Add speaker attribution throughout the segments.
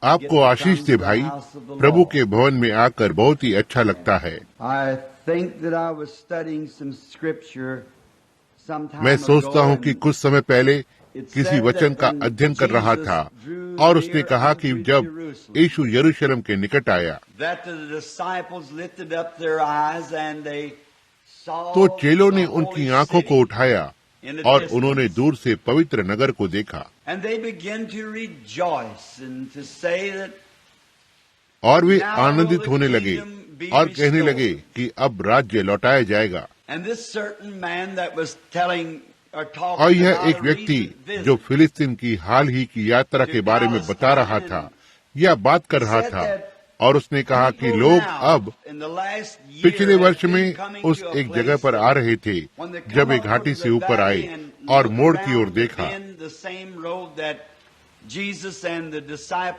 Speaker 1: आपको आशीष दे भाई। प्रभु के भवन में आकर बहुत ही अच्छा लगता है। मैं सोचता हूँ कि कुछ समय पहले किसी वचन का अध्ययन कर रहा था और उसने कहा कि जब यीशु यरूशलेम के निकट आया तो चेलों ने उनकी आंखों को उठाया और उन्होंने दूर से पवित्र नगर को देखा और वे आनंदित होने लगे और कहने लगे कि अब राज्य लौटाया जाएगा। और यह एक व्यक्ति जो फिलिस्तीन की हाल ही की यात्रा के बारे में बता रहा था या बात कर रहा था, और उसने कहा कि लोग अब पिछले वर्ष में उस एक जगह पर आ रहे थे जब एक घाटी से ऊपर आए और मोड़ की ओर देखा,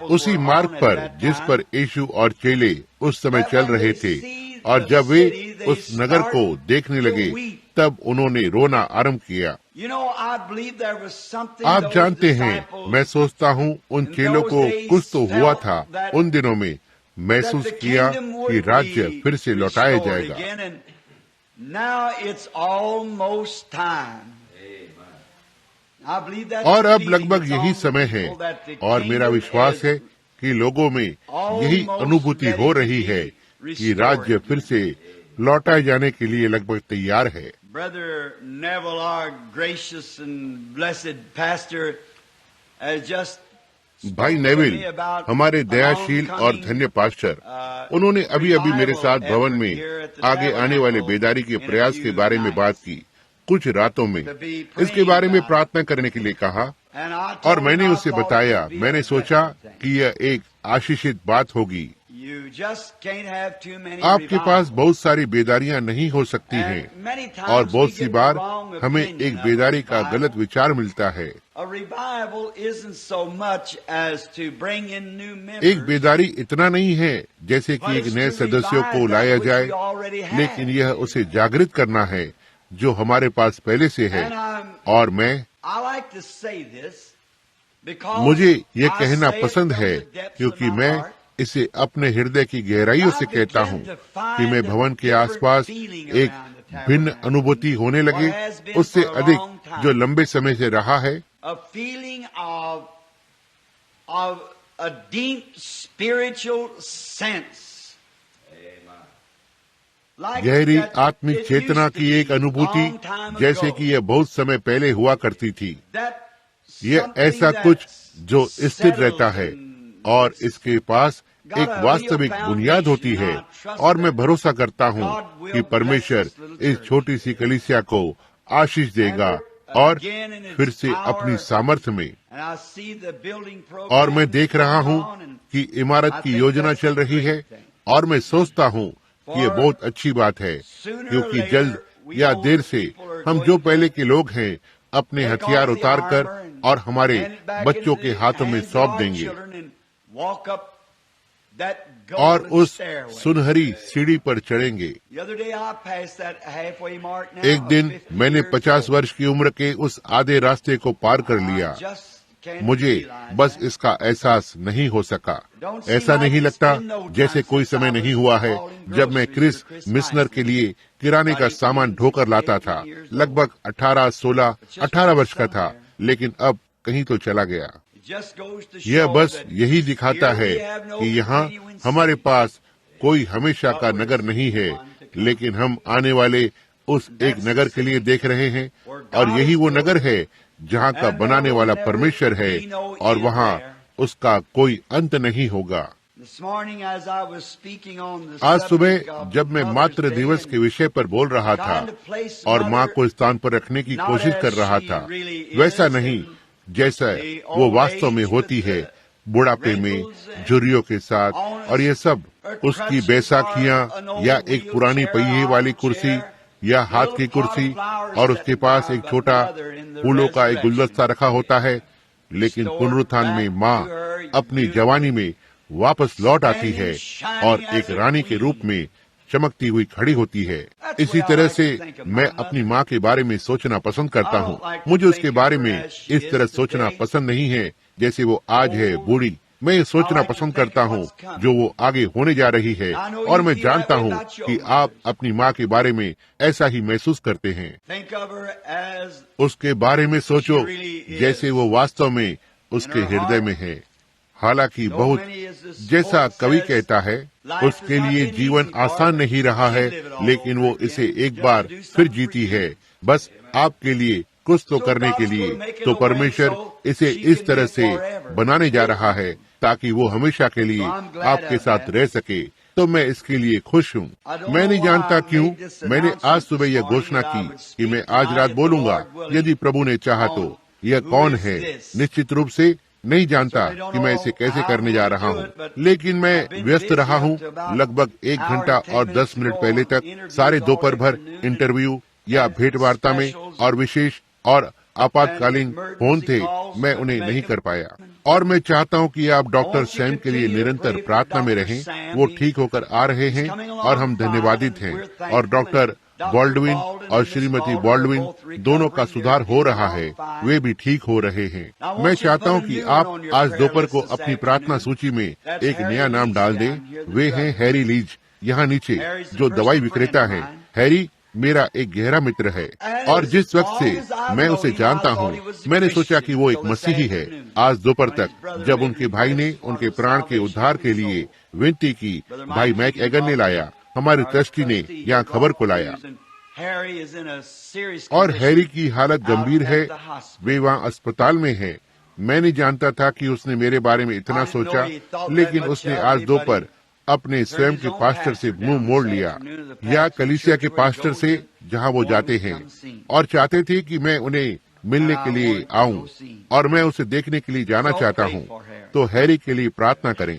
Speaker 1: उसी मार्ग पर जिस पर यीशु और चेले उस समय चल रहे थे, और जब वे उस नगर को देखने लगे तब उन्होंने रोना आरंभ किया। आप जानते हैं, मैं सोचता हूँ उन चेलों को कुछ तो हुआ था उन दिनों में, महसूस किया कि राज्य फिर से लौटाया जाएगा। और अब लगभग यही समय है और मेरा विश्वास है कि लोगों में यही अनुभूति हो रही है कि राज्य फिर से लौटाए जाने के लिए लगभग तैयार है।
Speaker 2: Brother Neville, our gracious and blessed pastor, has just
Speaker 1: भाई नेविल, हमारे दयाशील और धन्य पास्टर, उन्होंने अभी अभी मेरे साथ भवन में आगे आने वाले बेदारी के प्रयास के बारे में बात की। कुछ रातों में इसके बारे में प्रार्थना करने के लिए कहा और मैंने उसे बताया, मैंने सोचा कि यह एक आशीषित बात होगी। आपके पास बहुत सारी बेदारियां नहीं हो सकती हैं और बहुत सी बार हमें एक बेदारी का गलत विचार मिलता है। एक बेदारी इतना नहीं है जैसे कि एक नए सदस्यों को लाया जाए, लेकिन यह उसे जागृत करना है जो हमारे पास पहले से है। और मुझे ये कहना पसंद है क्योंकि मैं इसे अपने हृदय की गहराइयों से कहता हूँ कि मैं भवन के आसपास एक भिन्न अनुभूति होने लगे उससे अधिक जो लंबे समय से रहा है। गहरी आत्मिक चेतना की एक अनुभूति जैसे कि यह बहुत समय पहले हुआ करती थी। यह ऐसा कुछ जो स्थिर रहता है और इसके पास एक वास्तविक बुनियाद होती है, और मैं भरोसा करता हूँ कि परमेश्वर इस छोटी सी कलीसिया को आशीष देगा और फिर से अपनी सामर्थ्य में। और मैं देख रहा हूँ कि इमारत की योजना चल रही है और मैं सोचता हूँ कि ये बहुत अच्छी बात है, क्योंकि जल्द या देर से हम जो पहले के लोग हैं अपने हथियार उतारकर और हमारे बच्चों के हाथों में सौंप देंगे और उस सुनहरी सीढ़ी पर चढ़ेंगे। एक दिन मैंने 50 वर्ष की उम्र के उस आधे रास्ते को पार कर लिया। मुझे बस इसका एहसास नहीं हो सका। ऐसा नहीं लगता जैसे कोई समय नहीं हुआ है जब मैं क्रिस मिशनर के लिए किराने का सामान ढोकर लाता था। लगभग 18 वर्ष का था, लेकिन अब कहीं तो चला गया। यह बस यही दिखाता है कि यहाँ हमारे पास कोई हमेशा का नगर नहीं है, लेकिन हम आने वाले उस एक नगर के लिए देख रहे हैं, और यही वो नगर है जहाँ का बनाने वाला परमेश्वर है और वहाँ उसका कोई अंत नहीं होगा। आज सुबह जब मैं मातृ दिवस के विषय पर बोल रहा था और माँ को स्थान पर रखने की कोशिश कर रहा था, वैसा नहीं जैसा वो वास्तव में होती है, बुढ़ापे में झुर्रियों के साथ, और ये सब उसकी बैसाखियां या एक पुरानी पहिए वाली कुर्सी या हाथ की कुर्सी, और उसके पास एक छोटा फूलों का एक गुलदस्ता रखा होता है। लेकिन पुनरुत्थान में माँ अपनी जवानी में वापस लौट आती है और एक रानी के रूप में चमकती हुई खड़ी होती है। इसी तरह से मैं अपनी माँ के बारे में सोचना पसंद करता हूँ। मुझे उसके बारे में इस तरह सोचना पसंद नहीं है जैसे वो आज है, बूढ़ी। मैं ये सोचना पसंद करता हूँ जो वो आगे होने जा रही है, और मैं जानता हूँ कि आप अपनी माँ के बारे में ऐसा ही महसूस करते हैं। उसके बारे में सोचो जैसे वो वास्तव में उसके हृदय में है। हालांकि बहुत, जैसा कवि कहता है, उसके लिए जीवन आसान नहीं रहा है, लेकिन वो इसे एक बार फिर जीती है, बस आपके लिए कुछ तो करने के लिए। तो परमेश्वर इसे इस तरह से बनाने जा रहा है ताकि वो हमेशा के लिए आपके साथ रह सके। तो मैं इसके लिए खुश हूँ। मैं नहीं जानता क्यों मैंने आज सुबह यह घोषणा की कि मैं आज रात बोलूंगा, यदि प्रभु ने चाहा तो। यह कौन है? निश्चित रूप से नहीं जानता कि मैं इसे कैसे करने जा रहा हूँ, लेकिन मैं व्यस्त रहा हूँ। लगभग 1 घंटा और 10 मिनट पहले तक सारे दोपहर भर इंटरव्यू या भेंट वार्ता में और विशेष और आपातकालीन फोन थे, मैं उन्हें नहीं कर पाया। और मैं चाहता हूँ कि आप डॉक्टर सैम के लिए निरंतर प्रार्थना में रहें। वो ठीक होकर आ रहे हैं और हम धन्यवादित हैं। और डॉक्टर बॉल्डविन और श्रीमती बॉल्डविन दोनों का सुधार हो रहा है, वे भी ठीक हो रहे हैं। मैं चाहता हूँ कि आप आज दोपहर को अपनी प्रार्थना सूची में एक नया नाम डाल दें। वे हैं हैरी लीज, यहाँ नीचे, जो दवाई विक्रेता है। हैरी मेरा एक गहरा मित्र है, और जिस वक्त से मैं उसे जानता हूँ, मैंने सोचा कि वो एक मसीही है। आज दोपहर तक जब उनके भाई ने उनके प्राण के उद्धार के लिए विनती की, भाई मैक एगन ने लाया, हमारे ट्रस्टी ने यहाँ खबर को लाया, और हैरी की हालत गंभीर है। वे वहाँ अस्पताल में है। मैं नहीं जानता था कि उसने मेरे बारे में इतना सोचा, लेकिन उसने आज दोपहर अपने स्वयं के पास्टर से मुंह मोड़ लिया, या कलीसिया के पास्टर से जहां वो जाते हैं, और चाहते थे कि मैं उन्हें मिलने के लिए आऊं, और मैं उसे देखने के लिए जाना चाहता हूं। तो हैरी के लिए प्रार्थना करें।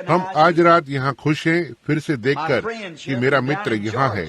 Speaker 1: हम आज रात यहाँ खुश हैं फिर से देखकर कि मेरा मित्र यहाँ है,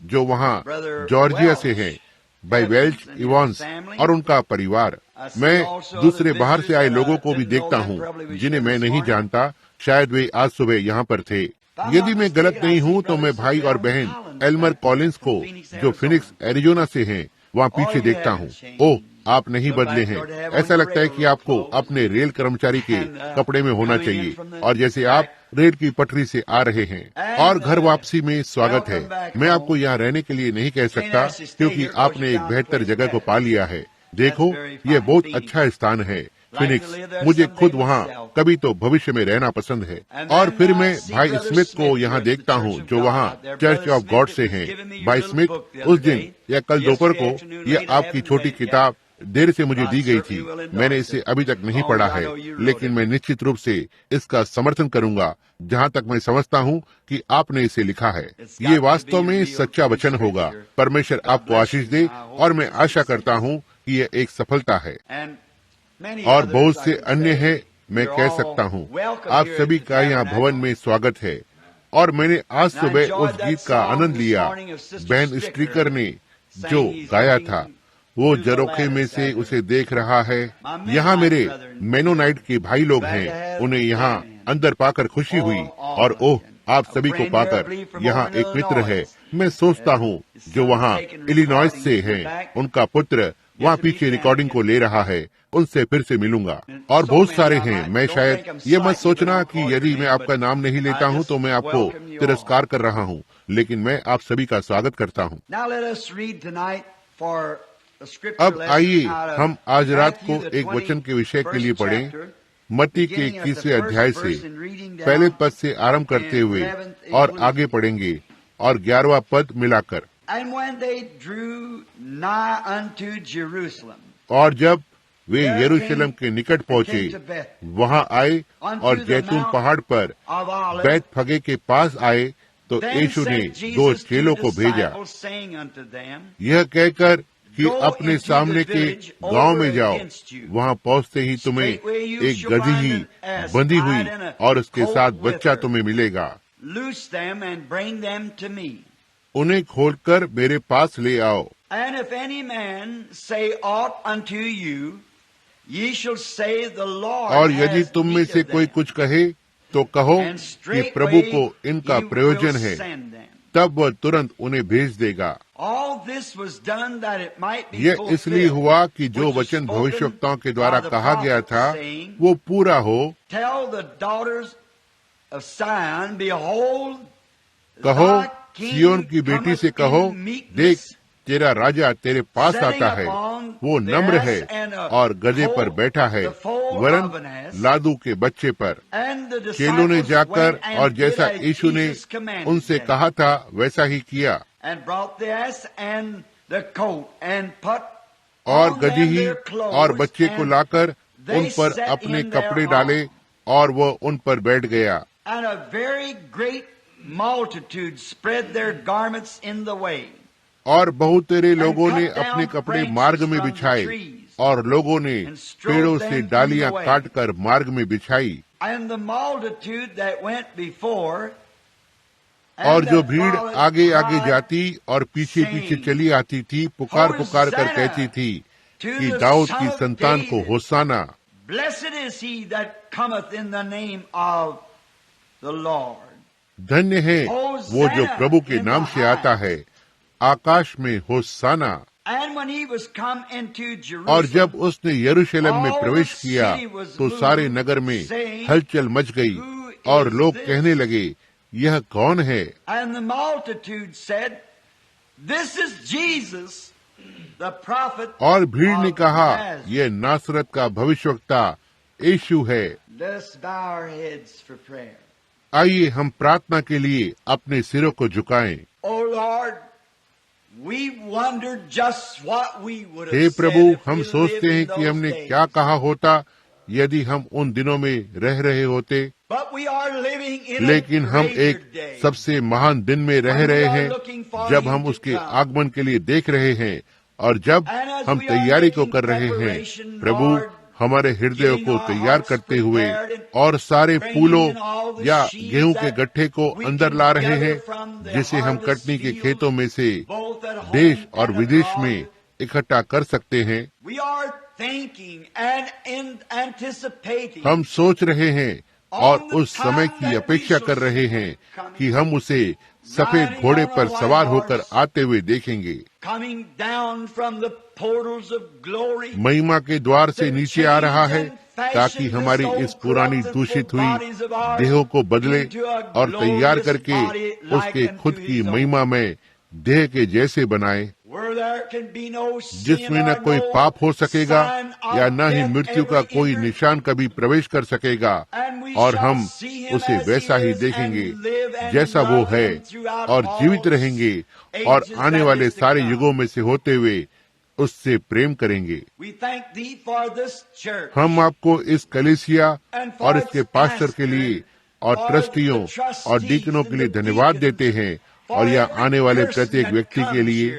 Speaker 1: जो वहाँ जॉर्जिया से है, भाई वेल्च इवांस और उनका परिवार। मैं दूसरे बाहर से आए लोगों को भी देखता हूँ जिन्हें मैं नहीं जानता। शायद वे आज सुबह यहाँ पर थे। यदि मैं गलत नहीं हूँ तो मैं भाई और बहन एल्मर कॉलिंस को, जो फिनिक्स एरिजोना से हैं, वहाँ पीछे देखता हूँ। ओह, आप नहीं बदले हैं। ऐसा लगता है कि आपको अपने रेल कर्मचारी के कपड़े में होना चाहिए, और जैसे आप रेल की पटरी से आ रहे हैं। और घर वापसी में स्वागत है। मैं आपको यहाँ रहने के लिए नहीं कह सकता, क्योंकि आपने एक बेहतर जगह को पा लिया है। देखो, यह बहुत अच्छा स्थान है फिनिक्स। मुझे खुद वहाँ कभी तो भविष्य में रहना पसंद है। और फिर मैं भाई स्मिथ को यहाँ देखता हूँ, जो वहाँ चर्च ऑफ गॉड से हैं। भाई स्मिथ, उस दिन या कल दोपहर को यह आपकी छोटी किताब देर से मुझे दी गई थी। मैंने इसे अभी तक नहीं पढ़ा है, लेकिन मैं निश्चित रूप से इसका समर्थन करूंगा, जहाँ तक मैं समझता हूँ कि आपने इसे लिखा है। ये वास्तव में सच्चा वचन होगा। परमेश्वर आपको आशीष दे, और मैं आशा करता हूँ कि यह एक सफलता है। और बहुत से अन्य हैं, मैं कह सकता हूँ। आप सभी का यहाँ भवन में स्वागत है। और मैंने आज सुबह उस गीत का आनंद लिया, बैन स्ट्रीकर ने जो गाया था। वो जरोखे में से उसे देख रहा है। यहाँ मेरे मेनोनाइट के भाई लोग हैं, उन्हें यहाँ अंदर पाकर खुशी हुई। और ओह, आप सभी को पाकर यहाँ एक मित्र है, मैं सोचता हूँ, जो वहाँ इलिनॉइस से हैं। उनका पुत्र वहाँ पीछे रिकॉर्डिंग को ले रहा है। उनसे फिर से मिलूंगा। और बहुत सारे हैं। मैं शायद ये मत सोचना कि यदि मैं आपका नाम नहीं लेता हूँ तो मैं आपको तिरस्कार कर रहा हूँ, लेकिन मैं आप सभी का स्वागत करता हूँ। अब आइए हम आज रात को एक वचन के विषय के लिए पढ़ें, मत्ती के 21वें अध्याय से पहले पद से आरंभ करते हुए और आगे पढ़ेंगे, और 11वां पद मिलाकर। और जब वे यरूशलेम के निकट पहुँचे, वहाँ आए और जैतून पहाड़ पर बैत फगे के पास आए, तो यीशु ने 2 चेलों को भेजा, यह कहकर कि अपने सामने के गांव में जाओ। वहाँ पहुँचते ही तुम्हें एक गधी ही बंधी हुई और उसके साथ बच्चा तुम्हें मिलेगा। उन्हें खोलकर मेरे पास ले आओ। और यदि तुम में से कोई कुछ कहे तो कहो कि प्रभु को इनका प्रयोजन है, तब वह तुरंत उन्हें भेज देगा। यह इसलिए हुआ कि जो वचन भविष्यवक्ताओं के द्वारा कहा गया था वो पूरा हो। कहो सिय्योन की बेटी से कहो, देख तेरा राजा तेरे पास आता है, वो नम्र है और गधे पर बैठा है, वरन लादू के बच्चे पर। चेलों ने जाकर और जैसा यीशु ने उनसे कहा था वैसा ही किया, और गधी ही और बच्चे को लाकर उन पर अपने कपड़े डाले और वह उन पर बैठ गया। और बहुत तेरे लोगों ने अपने कपड़े मार्ग में बिछाए, और लोगों ने पेड़ों से डालियां काटकर मार्ग में बिछाई। और जो भीड़ आगे आगे जाती और पीछे पीछे चली आती थी, पुकार पुकार कर कहती थी कि दाऊद की संतान को होसाना। धन्य है वो जो प्रभु के नाम से आता है, आकाश में होसाना। और जब उसने यरूशलेम में प्रवेश किया तो सारे नगर में हलचल मच गई और लोग कहने लगे, यह कौन है? और भीड़ ने कहा, यह नासरत का भविष्यवक्ता यीशु है। आइए हम प्रार्थना के लिए अपने सिरों को झुकाएं। हे प्रभु, हम सोचते हैं कि हमने क्या कहा होता यदि हम उन दिनों में रह रहे होते, लेकिन हम एक सबसे महान दिन में रह रहे हैं, जब हम उसके आगमन के लिए देख रहे हैं और जब हम तैयारी को कर रहे हैं। प्रभु, हमारे हृदयों को तैयार करते हुए और सारे फूलों या गेहूं के गट्ठे को अंदर ला रहे हैं, जिसे हम कटनी के खेतों में से देश और विदेश में इकट्ठा कर सकते हैं। हम सोच रहे हैं और उस समय की अपेक्षा कर रहे हैं कि हम उसे सफेद घोड़े पर सवार होकर आते हुए देखेंगे। महिमा के द्वार से नीचे आ रहा है, ताकि हमारी इस पुरानी दूषित हुई देहों को बदले और तैयार करके उसके खुद की महिमा में देह के जैसे बनाए, जिसमें न कोई पाप हो सकेगा या न ही मृत्यु का कोई निशान कभी प्रवेश कर सकेगा। और हम उसे वैसा ही देखेंगे जैसा वो है, और जीवित रहेंगे और आने वाले सारे युगों में से होते हुए उससे प्रेम करेंगे। हम आपको इस कलीसिया और इसके पास्टर के लिए और ट्रस्टियों और डीकनों के लिए धन्यवाद देते हैं, और यह आने वाले प्रत्येक व्यक्ति के लिए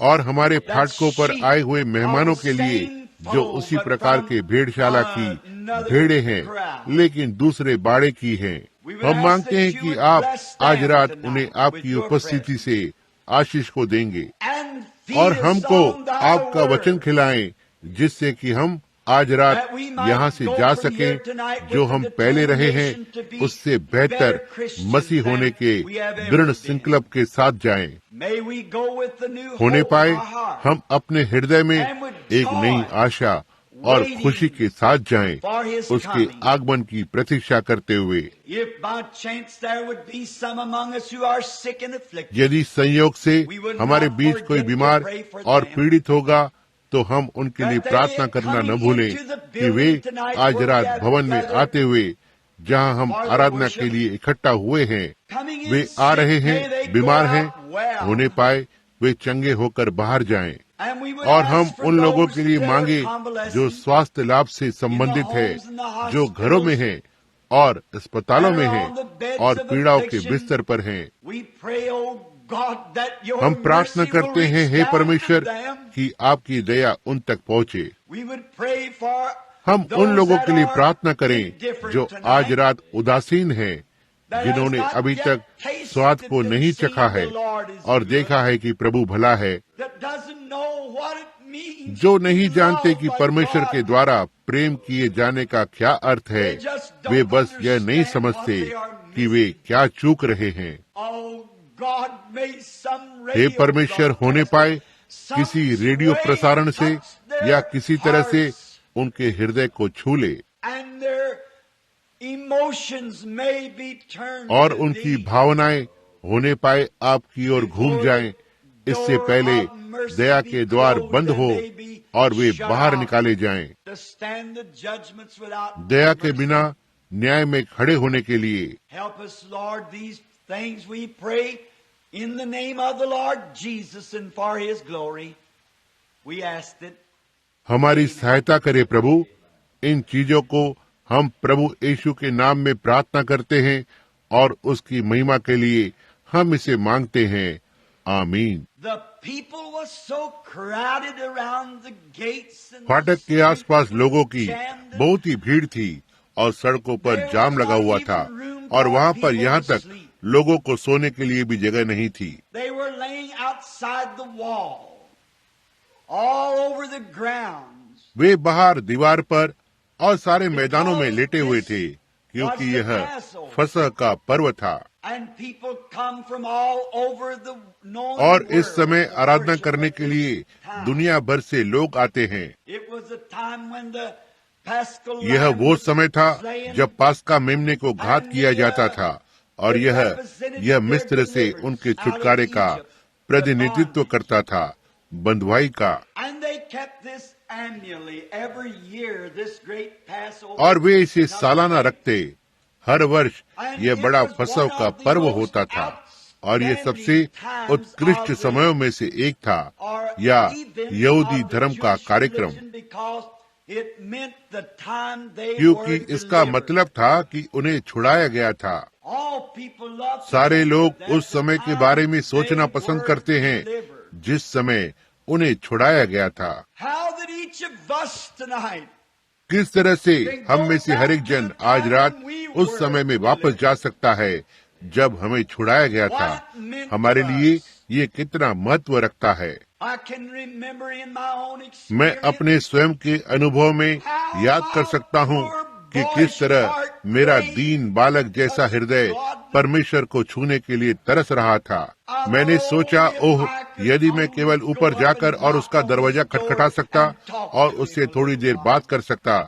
Speaker 1: और हमारे फाटकों पर आए हुए मेहमानों के लिए, जो उसी प्रकार के भेड़शाला की भेड़े हैं, लेकिन दूसरे बाड़े की हैं। हम मांगते हैं कि आप आज रात उन्हें आपकी उपस्थिति से आशीष को देंगे और हमको आपका वचन खिलाएं, जिससे कि हम आज रात यहाँ से जा सकें, जो हम पहले रहे हैं उससे बेहतर मसीह होने के दृढ़ संकल्प के साथ जाएं। होने पाए हम अपने हृदय में एक नई आशा और खुशी के साथ जाएं, उसके आगमन की प्रतीक्षा करते हुए। यदि संयोग से हमारे बीच कोई बीमार और पीड़ित होगा, तो हम उनके लिए प्रार्थना करना न भूलें कि वे आज रात भवन में आते हुए, जहां हम आराधना के लिए इकट्ठा हुए हैं, वे आ रहे हैं, बीमार हैं, होने पाए वे चंगे होकर बाहर जाएं। और हम उन लोगों के लिए मांगे जो स्वास्थ्य लाभ से संबंधित है, जो घरों में हैं और अस्पतालों में हैं और पीड़ाओं के बिस्तर पर हैं। हम प्रार्थना करते हैं, हे परमेश्वर, कि आपकी दया उन तक पहुँचे। हम उन लोगों के लिए प्रार्थना करें जो आज रात उदासीन हैं, जिन्होंने अभी तक स्वाद को नहीं चखा है और देखा है कि प्रभु भला है, जो नहीं जानते कि परमेश्वर के द्वारा प्रेम किए जाने का क्या अर्थ है, वे बस यह नहीं समझते कि वे क्या चूक रहे हैं। हे परमेश्वर, होने पाए किसी रेडियो प्रसारण से या किसी तरह से उनके हृदय को छू ले और उनकी भावनाएं होने पाए आपकी ओर घूम जाएं। इससे पहले दया के द्वार बंद हो और वे बाहर निकाले जाएं। दया के बिना न्याय में खड़े होने के लिए
Speaker 2: in the name of the Lord Jesus and for His glory, we ask it.
Speaker 1: हमारी सहायता करे प्रभु। इन चीजों को हम प्रभु यीशु के नाम में प्रार्थना करते हैं और उसकी महिमा के लिए हम इसे मांगते हैं। आमीन। फाटक के आसपास लोगों की बहुत ही भीड़ थी और सड़कों पर जाम लगा हुआ था और वहाँ पर यहाँ तक लोगों को सोने के लिए भी जगह नहीं थी। वे बाहर दीवार पर और सारे मैदानों में लेटे हुए थे, क्योंकि यह फसह का पर्व था और इस समय आराधना करने के लिए दुनिया भर से लोग आते हैं। यह वो समय था जब पास्का मेमने को घात किया जाता था और यह मिस्र से उनके छुटकारे का प्रतिनिधित्व करता था, बंधुआई का। और वे इसे सालाना रखते। हर वर्ष यह बड़ा फसह का पर्व होता था और यह सबसे उत्कृष्ट समयों में से एक था या यहूदी धर्म का कार्यक्रम, क्योंकि इसका मतलब था कि उन्हें छुड़ाया गया था। सारे लोग उस समय के बारे में सोचना पसंद करते हैं जिस समय उन्हें छुड़ाया गया था। किस तरह से हम में से हर एक जन आज रात उस समय में वापस जा सकता है जब हमें छुड़ाया गया था। हमारे लिए ये कितना महत्व रखता है। मैं अपने स्वयं के अनुभव में याद कर सकता हूँ कि किस तरह मेरा दीन बालक जैसा हृदय परमेश्वर को छूने के लिए तरस रहा था। मैंने सोचा, ओह, यदि मैं केवल ऊपर जाकर और उसका दरवाजा खटखटा सकता और उससे थोड़ी देर बात कर सकता।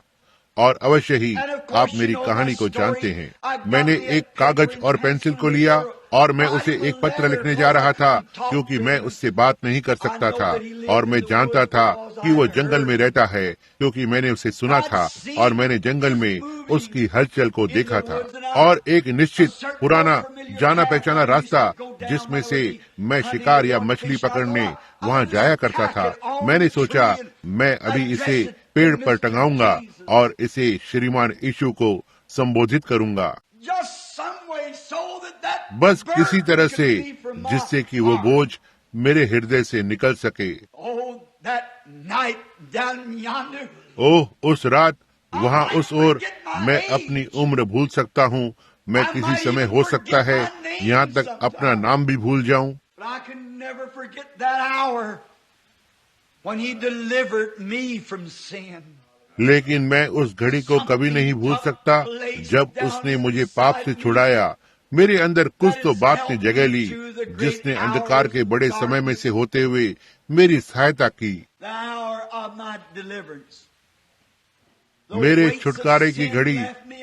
Speaker 1: और अवश्य ही आप मेरी कहानी को जानते हैं। मैंने एक कागज और पेंसिल को लिया और मैं उसे एक पत्र लिखने जा रहा था, क्योंकि मैं उससे बात नहीं कर सकता था और मैं जानता था कि वो जंगल में रहता है, क्योंकि मैंने उसे सुना था और मैंने जंगल में उसकी हलचल को देखा था। और एक निश्चित पुराना जाना पहचाना रास्ता जिसमें से मैं शिकार या मछली पकड़ने वहाँ जाया करता था। मैंने सोचा, मैं अभी इसे पेड़ पर टंगाऊंगा और इसे श्रीमान यीशु को संबोधित करूंगा, बस किसी तरह से जिससे कि वो बोझ मेरे हृदय से निकल सके। ओह, उस रात वहाँ उस ओर मैं अपनी उम्र भूल सकता हूँ। मैं किसी समय हो सकता है यहाँ तक अपना नाम भी भूल जाऊं। लेकिन मैं उस घड़ी को कभी नहीं भूल सकता जब उसने मुझे पाप से छुड़ाया। मेरे अंदर कुछ तो बात ने जगह ली जिसने अंधकार के बड़े समय में से होते हुए मेरी सहायता की। मेरे छुटकारे की घड़ी,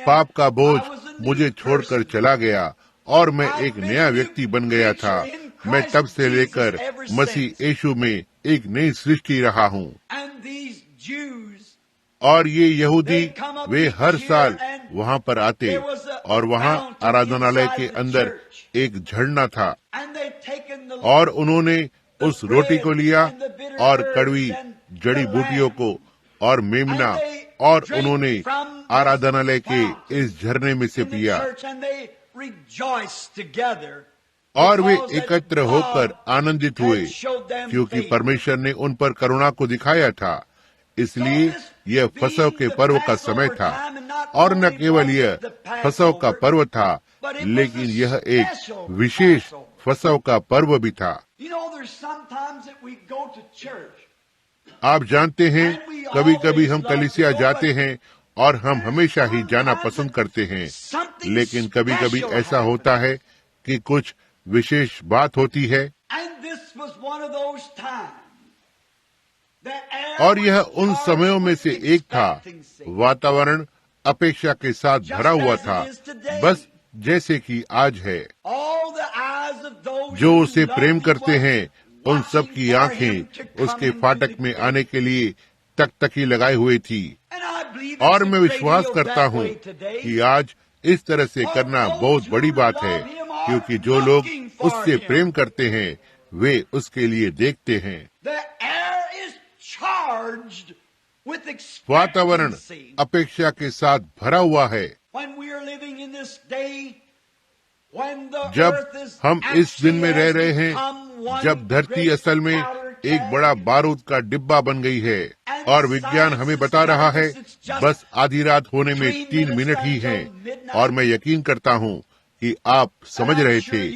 Speaker 1: पाप का बोझ मुझे छोड़कर चला गया और मैं एक नया व्यक्ति बन गया था। मैं तब से लेकर मसीह यीशु में एक नई सृष्टि रहा हूँ। और ये यहूदी, वे हर साल वहाँ पर आते और वहाँ आराधनालय के अंदर एक झरना था और उन्होंने उस रोटी को लिया और कड़वी जड़ी बूटियों को और मेमना और उन्होंने आराधनालय के इस झरने में से पिया और वे एकत्र होकर आनंदित हुए, क्योंकि परमेश्वर ने उन पर करुणा को दिखाया था। इसलिए यह फसह के पर्व का समय था और न केवल यह फसह का पर्व था, लेकिन यह एक विशेष फसह का पर्व भी था। आप जानते हैं, कभी कभी हम कलीसिया जाते हैं और हम हमेशा ही जाना पसंद करते हैं, लेकिन कभी कभी ऐसा होता है कि कुछ विशेष बात होती है, और यह उन समयों में से एक था। वातावरण अपेक्षा के साथ भरा हुआ था, बस जैसे कि आज है। जो उसे प्रेम करते हैं, उन सब की आंखें उसके फाटक में आने के लिए तकतकी लगाए हुए थी, और मैं विश्वास करता हूँ कि आज इस तरह से करना बहुत बड़ी बात है, क्योंकि जो लोग उससे प्रेम करते हैं वे उसके लिए देखते हैं। वातावरण अपेक्षा के साथ भरा हुआ है। जब हम इस दिन में रह रहे हैं, जब धरती असल में एक बड़ा बारूद का डिब्बा बन गई है, और विज्ञान हमें बता रहा है बस आधी रात होने में 3 मिनट ही हैं, और मैं यकीन करता हूँ कि आप समझ रहे थे,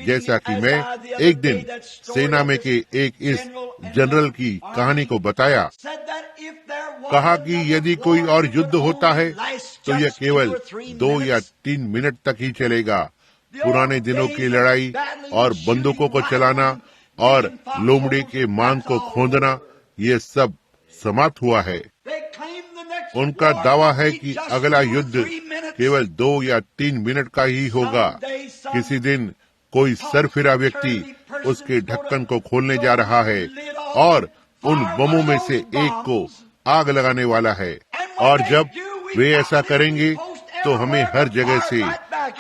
Speaker 1: जैसा कि मैं एक दिन सेना में के एक इस जनरल की कहानी को बताया। कहा कि यदि कोई और युद्ध होता है तो यह केवल 2 या 3 मिनट तक ही चलेगा। पुराने दिनों की लड़ाई और बंदूकों को चलाना और लोमड़ी के मांग को खोदना, ये सब समाप्त हुआ है। उनका दावा है कि अगला युद्ध केवल 2 या 3 मिनट का ही होगा। किसी दिन कोई सरफिरा व्यक्ति उसके ढक्कन को खोलने जा रहा है और उन बमों में से एक को आग लगाने वाला है, और जब वे ऐसा करेंगे तो हमें हर जगह से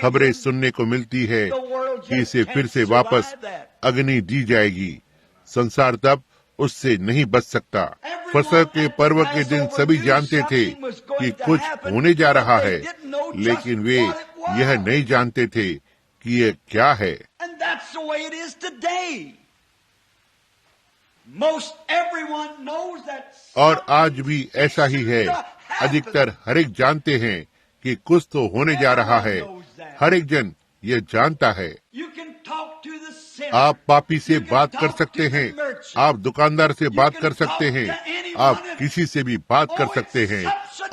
Speaker 1: खबरें सुनने को मिलती है कि इसे फिर से वापस अग्नि दी जाएगी। संसार तब उससे नहीं बच सकता। फसल के पर्व के दिन सभी जानते थे कि कुछ होने जा रहा है, लेकिन वे यह नहीं जानते थे कि यह क्या है। और आज भी ऐसा ही है। अधिकतर हर एक जानते हैं कि कुछ तो होने जा रहा है। हर एक जन ये जानता है। आप पापी से बात कर सकते हैं, आप दुकानदार से बात कर सकते हैं, आप किसी से भी बात कर सकते हैं,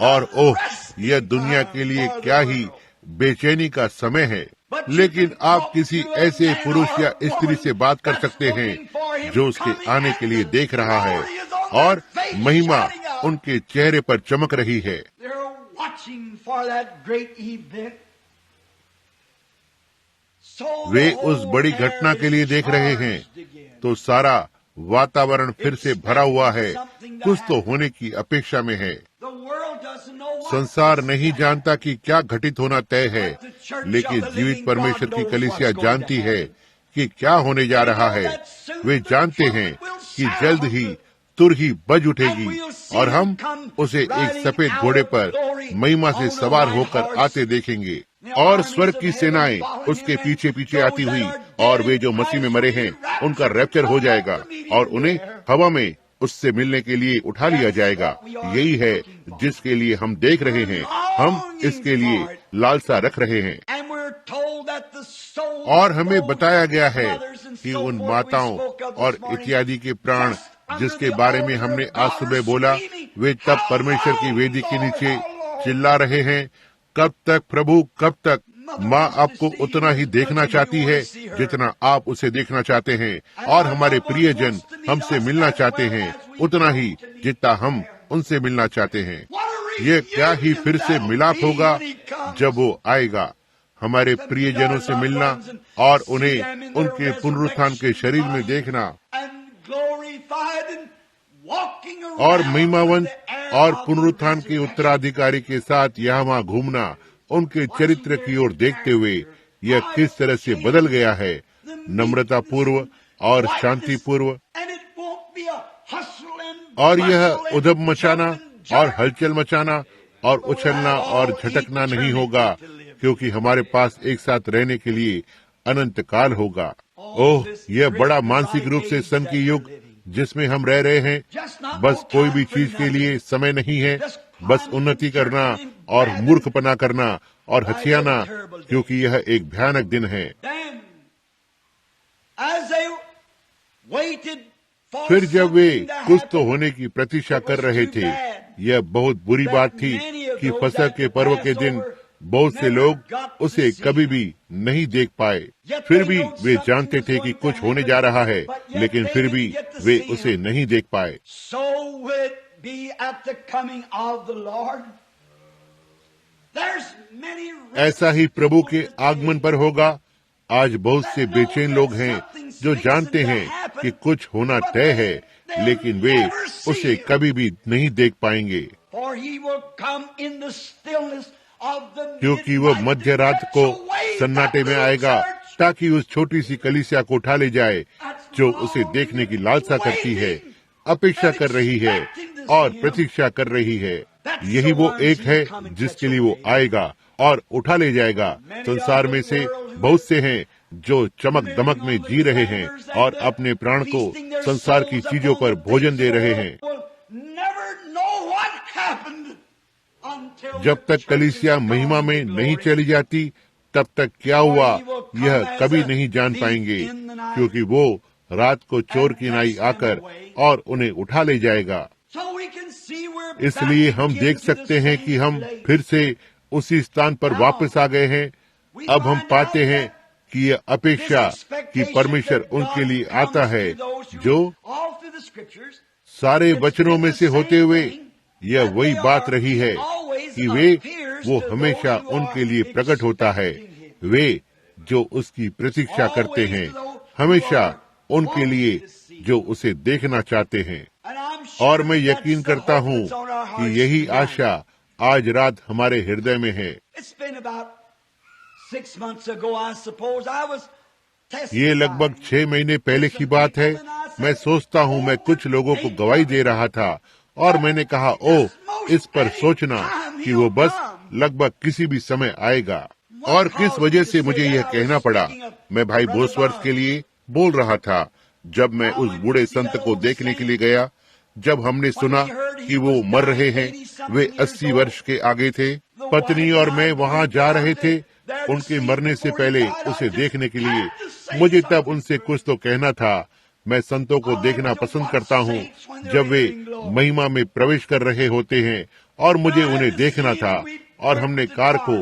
Speaker 1: और ओह, यह दुनिया के लिए क्या ही बेचैनी का समय है। लेकिन आप किसी ऐसे पुरुष या स्त्री से बात कर सकते हैं जो उसके आने के लिए देख रहा है, और महिमा उनके चेहरे पर चमक रही है। वे उस बड़ी घटना के लिए देख रहे हैं। तो सारा वातावरण फिर से भरा हुआ है, कुछ तो होने की अपेक्षा में है। संसार नहीं जानता कि क्या घटित होना तय है, लेकिन जीवित परमेश्वर की कलीसिया जानती है कि क्या होने जा रहा है। वे जानते हैं कि जल्द ही तुर ही बज उठेगी, और हम उसे एक सफेद घोड़े पर महिमा से सवार होकर आते देखेंगे, और स्वर्ग की सेनाएं उसके पीछे पीछे आती हुई, और वे जो मसीह में मरे हैं उनका रैप्चर हो जाएगा, और उन्हें हवा में उससे मिलने के लिए उठा लिया जाएगा। यही है जिसके लिए हम देख रहे हैं। हम इसके लिए लालसा रख रहे हैं, और हमें बताया गया है कि उन माताओं और इत्यादि के प्राण जिसके बारे में हमने आज सुबह बोला, वे तब परमेश्वर की वेदी के नीचे चिल्ला रहे हैं, कब तक प्रभु, कब तक? माँ आपको उतना ही देखना चाहती है जितना आप उसे देखना चाहते हैं, और हमारे प्रियजन हमसे मिलना चाहते हैं उतना ही जितना हम उनसे मिलना चाहते हैं। ये क्या ही फिर से मिलाप होगा जब वो आएगा, हमारे प्रियजनों से मिलना और उन्हें उनके पुनरुत्थान के शरीर में देखना, और महिमावंत और पुनरुत्थान के उत्तराधिकारी के साथ यहाँ वहाँ घूमना, उनके चरित्र की ओर देखते हुए यह किस तरह से बदल गया है, नम्रता पूर्व और शांति पूर्व। और यह उधम मचाना और हलचल मचाना और उछलना और झटकना नहीं होगा, क्योंकि हमारे पास एक साथ रहने के लिए अनंत काल होगा। ओह, यह बड़ा मानसिक रूप से सन की युग जिसमें हम रह रहे हैं। बस कोई भी चीज के लिए समय नहीं है, बस उन्नति करना और मूर्खपना करना और हथियाना, क्योंकि यह एक भयानक दिन है। फिर जब वे कुछ तो होने की प्रतीक्षा कर रहे थे, यह बहुत बुरी बात थी कि फसह के पर्व के दिन बहुत से लोग उसे कभी भी नहीं देख पाए। फिर भी वे जानते थे कि कुछ होने जा रहा है, लेकिन फिर भी वे उसे नहीं देख पाए। ऐसा ही प्रभु के आगमन पर होगा। आज बहुत से बेचैन लोग हैं जो जानते हैं कि कुछ होना तय है, लेकिन वे उसे कभी भी नहीं देख पाएंगे, क्योंकि वो मध्य रात को सन्नाटे में आएगा ताकि उस छोटी सी कलीसिया को उठा ले जाए जो उसे देखने की लालसा करती है, अपेक्षा कर रही है और प्रतीक्षा कर रही है। यही वो एक है जिसके लिए वो आएगा और उठा ले जाएगा। संसार में से बहुत से हैं जो चमक दमक में जी रहे हैं और अपने प्राण को संसार की चीजों पर भोजन दे रहे हैं। जब तक कलीसिया महिमा में नहीं चली जाती, तब तक क्या हुआ यह कभी नहीं जान पाएंगे, क्योंकि वो रात को चोर की नाई आकर और उन्हें उठा ले जाएगा। इसलिए हम देख सकते हैं कि हम फिर से उसी स्थान पर वापस आ गए हैं। अब हम पाते हैं कि यह अपेक्षा कि परमेश्वर उनके लिए आता है जो सारे वचनों में से होते हुए यह वही बात रही है कि वो हमेशा उनके लिए प्रकट होता है। वे जो उसकी प्रतीक्षा करते हैं, हमेशा उनके लिए जो उसे देखना चाहते हैं। और मैं यकीन करता हूँ कि यही आशा आज रात हमारे हृदय में है। ये लगभग 6 महीने पहले की बात है। मैं सोचता हूँ मैं कुछ लोगों को गवाही दे रहा था और मैंने कहा, ओह, इस पर सोचना कि वो बस लगभग किसी भी समय आएगा। और किस वजह से मुझे यह कहना पड़ा? मैं भाई बोसवर्थ के लिए बोल रहा था। जब मैं उस बूढ़े संत को देखने के लिए गया, जब हमने सुना कि वो मर रहे हैं, वे 80 वर्ष के आगे थे। पत्नी और मैं वहाँ जा रहे थे उनके मरने से पहले उसे देखने के लिए। मुझे तब उनसे कुछ तो कहना था। मैं संतों को देखना पसंद करता हूँ जब वे महिमा में प्रवेश कर रहे होते हैं, और मुझे उन्हें देखना था। और हमने कार को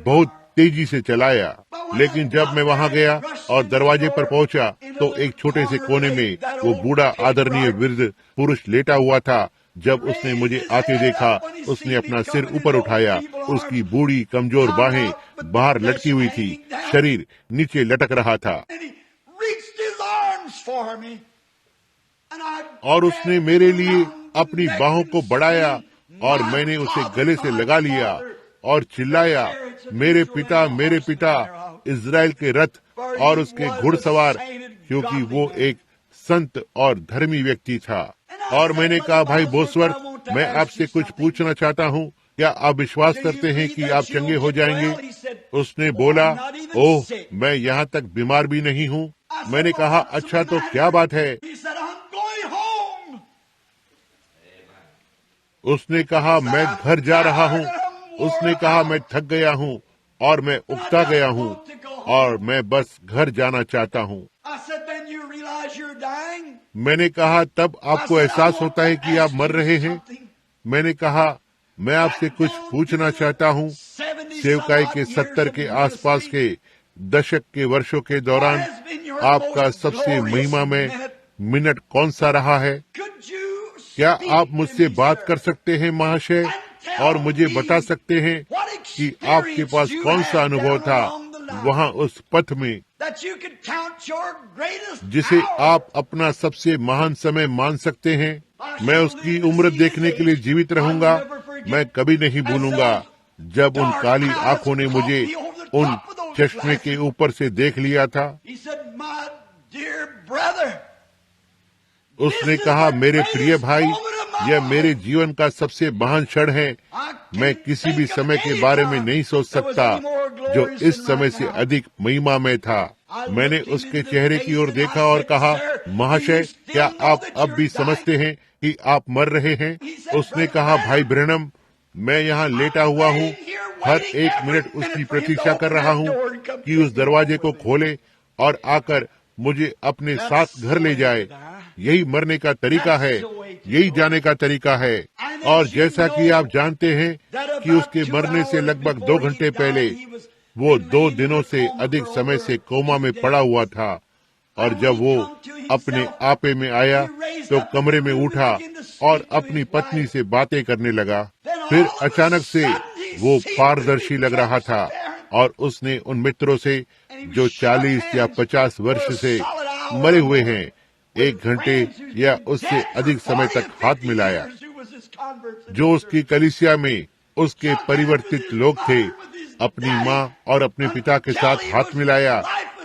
Speaker 1: बहुत तेजी से चलाया। लेकिन जब मैं वहाँ गया और दरवाजे पर पहुँचा, तो एक छोटे से कोने में वो बूढ़ा आदरणीय वृद्ध पुरुष लेटा हुआ था। जब उसने मुझे आते देखा, उसने अपना सिर ऊपर उठाया। उसकी बूढ़ी कमजोर बाहें बाहर लटकी हुई थी, शरीर नीचे लटक रहा था, और उसने मेरे लिए अपनी बाहों को बढ़ाया और मैंने उसे गले से लगा लिया और चिल्लाया, मेरे पिता, इज़राइल के रथ और उसके घुड़सवार, क्योंकि वो एक संत और धर्मी व्यक्ति था। और मैंने कहा, भाई बोसवर्थ, मैं आपसे कुछ पूछना चाहता हूँ, क्या आप विश्वास करते हैं कि आप चंगे हो जाएंगे? उसने बोला, ओह, मैं यहाँ तक बीमार भी नहीं हूँ। मैंने कहा, अच्छा, तो क्या बात है? उसने कहा, मैं घर जा रहा हूँ। उसने कहा, मैं थक गया हूँ और मैं उकता गया हूँ और मैं बस घर जाना चाहता हूँ। मैंने कहा, तब आपको एहसास होता है कि आप मर रहे हैं? मैंने कहा, मैं आपसे कुछ पूछना चाहता हूँ। सेवकाई के 70 के आसपास के दशक के वर्षों के दौरान आपका सबसे महिमा में मिनट कौन सा रहा है? क्या आप मुझसे बात कर सकते हैं महाशय, और मुझे बता सकते हैं कि आपके पास कौन सा अनुभव था वहाँ उस पथ में, जिसे आप अपना सबसे महान समय मान सकते हैं? मैं उसकी उम्र देखने के लिए जीवित रहूंगा। मैं कभी नहीं भूलूंगा जब उन काली आंखों ने मुझे उन चश्मे के ऊपर से देख लिया था। उसने कहा, मेरे प्रिय भाई, यह मेरे जीवन का सबसे महान क्षण है। मैं किसी भी समय के बारे में नहीं सोच सकता जो इस समय से अधिक महिमा में था। मैंने उसके चेहरे की ओर देखा और कहा, महाशय, क्या आप अब भी समझते हैं कि आप मर रहे हैं? उसने कहा, भाई ब्रैनम, मैं यहाँ लेटा हुआ हूँ, हर एक मिनट उसकी प्रतीक्षा कर रहा हूँ कि उस दरवाजे को खोले और आकर मुझे अपने साथ घर ले जाए। यही मरने का तरीका है, यही जाने का तरीका है। और जैसा कि आप जानते हैं कि उसके मरने से लगभग 2 घंटे पहले वो 2 दिनों से अधिक समय से कोमा में पड़ा हुआ था, और जब वो अपने आपे में आया तो कमरे में उठा और अपनी पत्नी से बातें करने लगा। फिर अचानक से वो पारदर्शी लग रहा था और उसने उन मित्रों से जो 40 या 50 वर्ष से मरे हुए हैं 1 घंटे या उससे अधिक समय तक हाथ मिलाया। जो उसकी कलीसिया में उसके परिवर्तित लोग थे, अपनी माँ और अपने पिता के साथ हाथ मिलाया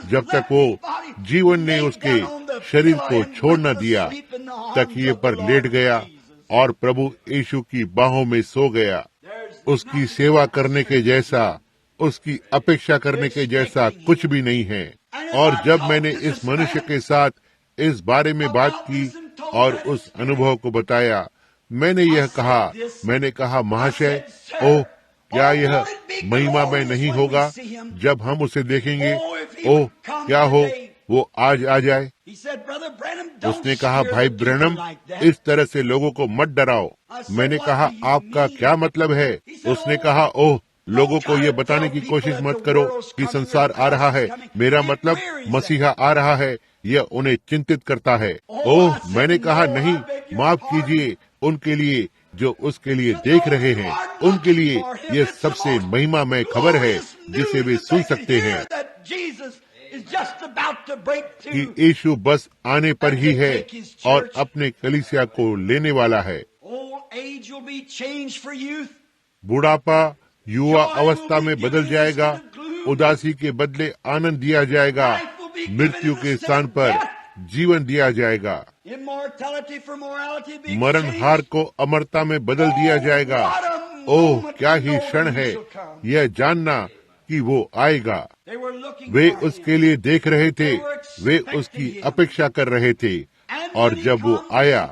Speaker 1: जब तक वो जीवन ने उसके शरीर को छोड़ न दिया, तकिए पर लेट गया और प्रभु यीशु की बाहों में सो गया। उसकी सेवा करने के जैसा, उसकी अपेक्षा करने के जैसा कुछ भी नहीं है। और जब मैंने इस मनुष्य के साथ इस बारे में बात की और उस अनुभव को बताया, मैंने यह कहा, महाशय, ओह, क्या यह महिमा में नहीं होगा जब हम उसे देखेंगे? ओह, क्या हो वो आज आ जाए। उसने कहा, भाई ब्रैनम, इस तरह से लोगों को मत डराओ। मैंने कहा, आपका क्या मतलब है? उसने कहा, ओह, लोगों को ये बताने की कोशिश मत करो कि संसार आ रहा है, मेरा मतलब मसीहा आ रहा है, यह उन्हें चिंतित करता है। ओह, मैंने कहा, नहीं, माफ कीजिए उनके लिए जो उसके लिए देख रहे हैं, उनके लिए यह सबसे महिमामय खबर है जिसे वे सुन सकते हैं कि यीशु बस आने पर ही है और अपने कलीसिया को लेने वाला है। बुढ़ापा युवा अवस्था में बदल जाएगा, उदासी के बदले आनंद दिया जाएगा, मृत्यु के स्थान पर जीवन दिया जाएगा, मरणहार को अमरता में बदल दिया जाएगा। ओह, क्या ही क्षण है यह जानना कि वो आएगा। वे उसके लिए देख रहे थे, वे उसकी अपेक्षा कर रहे थे, और जब वो आया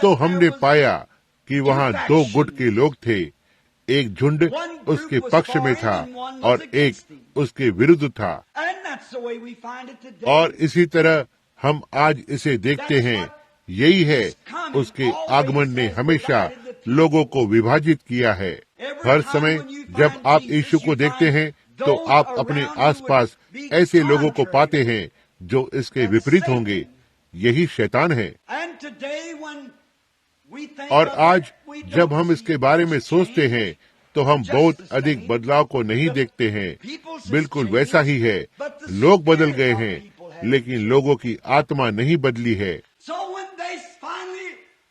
Speaker 1: तो हमने पाया कि वहाँ 2 गुट के लोग थे। एक झुंड उसके पक्ष में था और एक उसके विरुद्ध था। और इसी तरह हम आज इसे देखते हैं। यही है, उसके आगमन ने हमेशा लोगों को विभाजित किया है। हर समय जब आप यीशु को देखते हैं तो आप अपने आसपास ऐसे लोगों को पाते हैं जो इसके विपरीत होंगे। यही शैतान है। और आज जब हम इसके बारे में सोचते हैं तो हम बहुत अधिक बदलाव को नहीं देखते हैं। बिल्कुल वैसा ही है, लोग बदल गए हैं, लेकिन लोगों की आत्मा नहीं बदली है।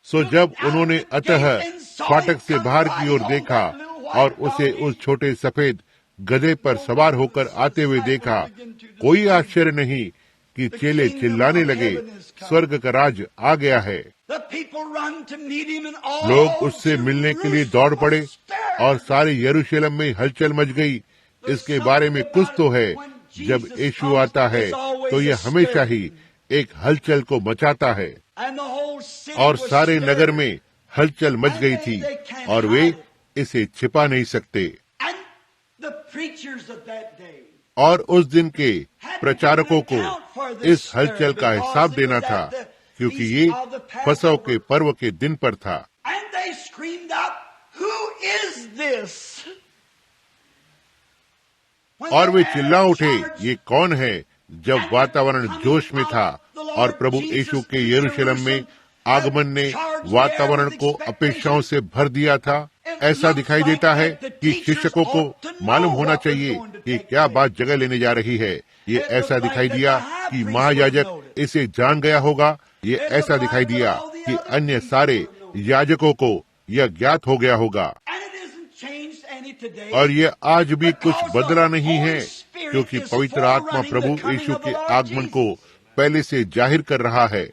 Speaker 1: सो जब उन्होंने अतः फाटक से बाहर की ओर देखा और उसे उस छोटे सफेद गधे पर सवार होकर आते हुए देखा, कोई आश्चर्य नहीं कि चेले चिल्लाने लगे, स्वर्ग का राज आ गया है। लोग उससे मिलने के लिए दौड़ पड़े और सारे यरूशलेम में हलचल मच गई। इसके बारे में कुछ तो है, जब यीशु आता है तो यह हमेशा ही एक हलचल को मचाता है। और सारे नगर में हलचल मच गई थी और वे इसे छिपा नहीं सकते। और उस दिन के प्रचारकों को इस हलचल का हिसाब देना था, क्योंकि ये फसह के पर्व के दिन पर था। और वे चिल्ला उठे, ये कौन है? जब वातावरण जोश में था और प्रभु यीशु के यरूशलेम में आगमन ने वातावरण को अपेक्षाओं से भर दिया था। ऐसा दिखाई देता है कि शिक्षकों को मालूम होना चाहिए कि क्या बात जगह लेने जा रही है। ये ऐसा दिखाई दिया कि महायाजक इसे जान गया होगा। ये ऐसा दिखाई दिया कि अन्य सारे याजकों को यह ज्ञात हो गया होगा। और ये आज भी कुछ बदला नहीं है, क्योंकि पवित्र आत्मा प्रभु यीशु के आगमन को पहले से जाहिर कर रहा है।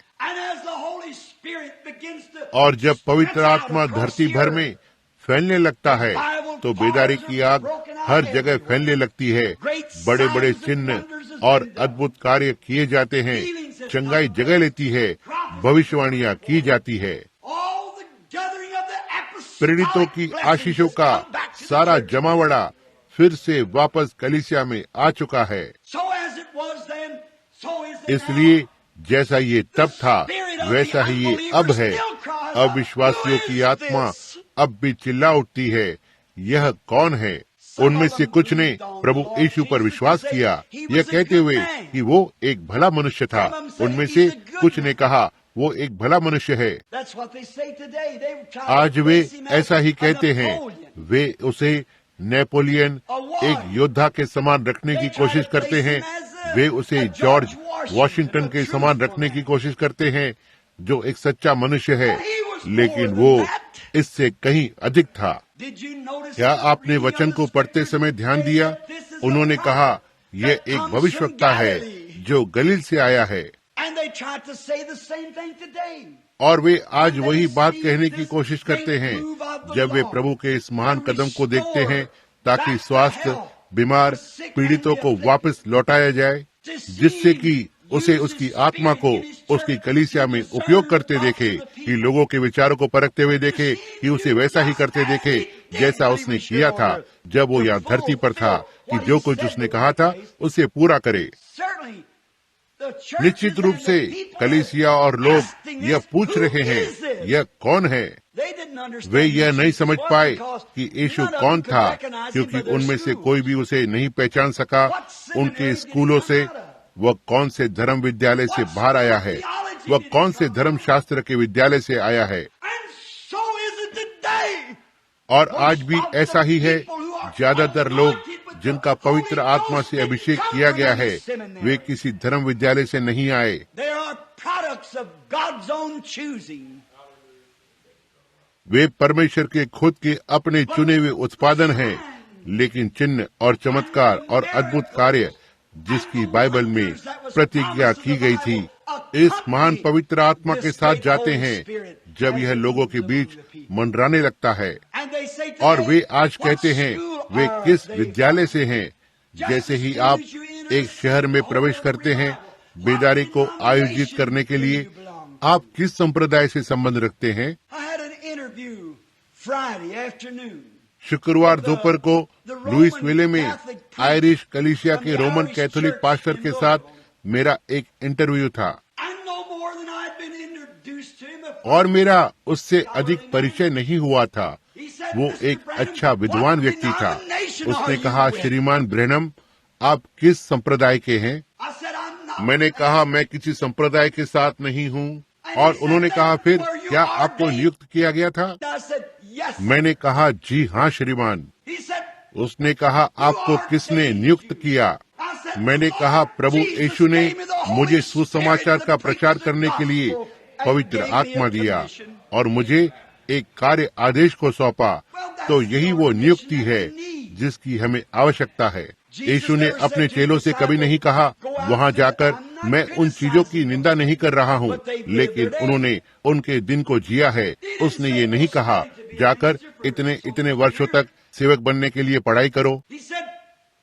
Speaker 1: और जब पवित्र आत्मा धरती भर में फैलने लगता है तो बेदारी की आग हर जगह फैलने लगती है। बड़े बड़े चिन्ह और अद्भुत कार्य किए जाते हैं, चंगाई जगह लेती है, भविष्यवाणियां की जाती है। प्रेरितों की आशीषों का सारा जमावड़ा फिर से वापस कलीसिया में आ चुका है। इसलिए जैसा ये तब था वैसा ही ये अब है। अविश्वासियों की आत्मा अब भी चिल्ला उठती है, यह कौन है? उनमें से कुछ ने प्रभु यीशु पर विश्वास किया, यह कहते हुए कि वो एक भला मनुष्य था। उनमें से कुछ ने कहा वो एक भला मनुष्य है। आज वे ऐसा ही कहते हैं। वे उसे नेपोलियन, एक योद्धा के समान रखने की कोशिश करते हैं। वे उसे जॉर्ज वॉशिंगटन के समान रखने की कोशिश करते हैं, जो एक सच्चा मनुष्य है, लेकिन वो इससे कहीं अधिक था। क्या आपने वचन को पढ़ते समय ध्यान दिया? उन्होंने कहा यह एक भविष्यवक्ता है जो गलील से आया है, और वे आज वही बात कहने की कोशिश करते हैं जब वे प्रभु के इस महान कदम को देखते हैं ताकि स्वास्थ्य, बीमार, पीड़ितों को वापस लौटाया जाए, जिससे कि उसे उसकी आत्मा को उसकी कलीसिया में उपयोग करते देखे, कि लोगों के विचारों को परखते हुए देखे, कि उसे वैसा ही करते देखे जैसा उसने किया था जब वो यहाँ धरती पर था, कि जो कुछ उसने कहा था उसे पूरा करे। निश्चित रूप से कलीसिया और लोग यह पूछ रहे हैं, यह कौन है? वे यह नहीं समझ पाए कि यीशु कौन था, क्योंकि उनमें से कोई भी उसे नहीं पहचान सका। उनके स्कूलों से वह कौन से धर्म विद्यालय से बाहर आया है, वह कौन से धर्म शास्त्र के विद्यालय से आया है। और आज भी ऐसा ही है। ज्यादातर लोग जिनका पवित्र आत्मा से अभिषेक किया गया है, वे किसी धर्म विद्यालय से नहीं आए। वे परमेश्वर के खुद के अपने चुने हुए उत्पादन हैं। लेकिन चिन्ह और चमत्कार और अद्भुत कार्य जिसकी बाइबल में प्रतिज्ञा की गई थी, इस महान पवित्र आत्मा के साथ जाते हैं जब यह लोगों के बीच मंडराने लगता है। और वे आज कहते हैं वे किस विद्यालय से हैं। जैसे ही आप एक शहर में प्रवेश करते हैं बेदारी को आयोजित करने के लिए, आप किस संप्रदाय से संबंध रखते हैं? शुक्रवार दोपहर को लुइसविले में आयरिश कलीसिया के रोमन कैथोलिक पास्टर के साथ मेरा एक इंटरव्यू था, और मेरा उससे अधिक परिचय नहीं हुआ था। वो एक अच्छा विद्वान व्यक्ति था। उसने कहा, श्रीमान ब्रैनम, आप किस संप्रदाय के हैं? मैंने कहा, मैं किसी संप्रदाय के साथ नहीं हूँ। और उन्होंने कहा, फिर क्या आपको नियुक्त किया गया था? मैंने कहा, जी हाँ श्रीमान। उसने कहा, आपको किसने नियुक्त किया? मैंने कहा, प्रभु यीशु ने मुझे सुसमाचार का प्रचार करने के लिए पवित्र आत्मा दिया और मुझे एक कार्य आदेश को सौंपा। तो यही वो नियुक्ति है जिसकी हमें आवश्यकता है। यीशु ने अपने चेलों से कभी नहीं कहा, वहाँ जाकर मैं उन चीजों की निंदा नहीं कर रहा हूँ, लेकिन उन्होंने उनके दिन को जिया है। उसने ये नहीं कहा, जाकर इतने वर्षों तक सेवक बनने के लिए पढ़ाई करो।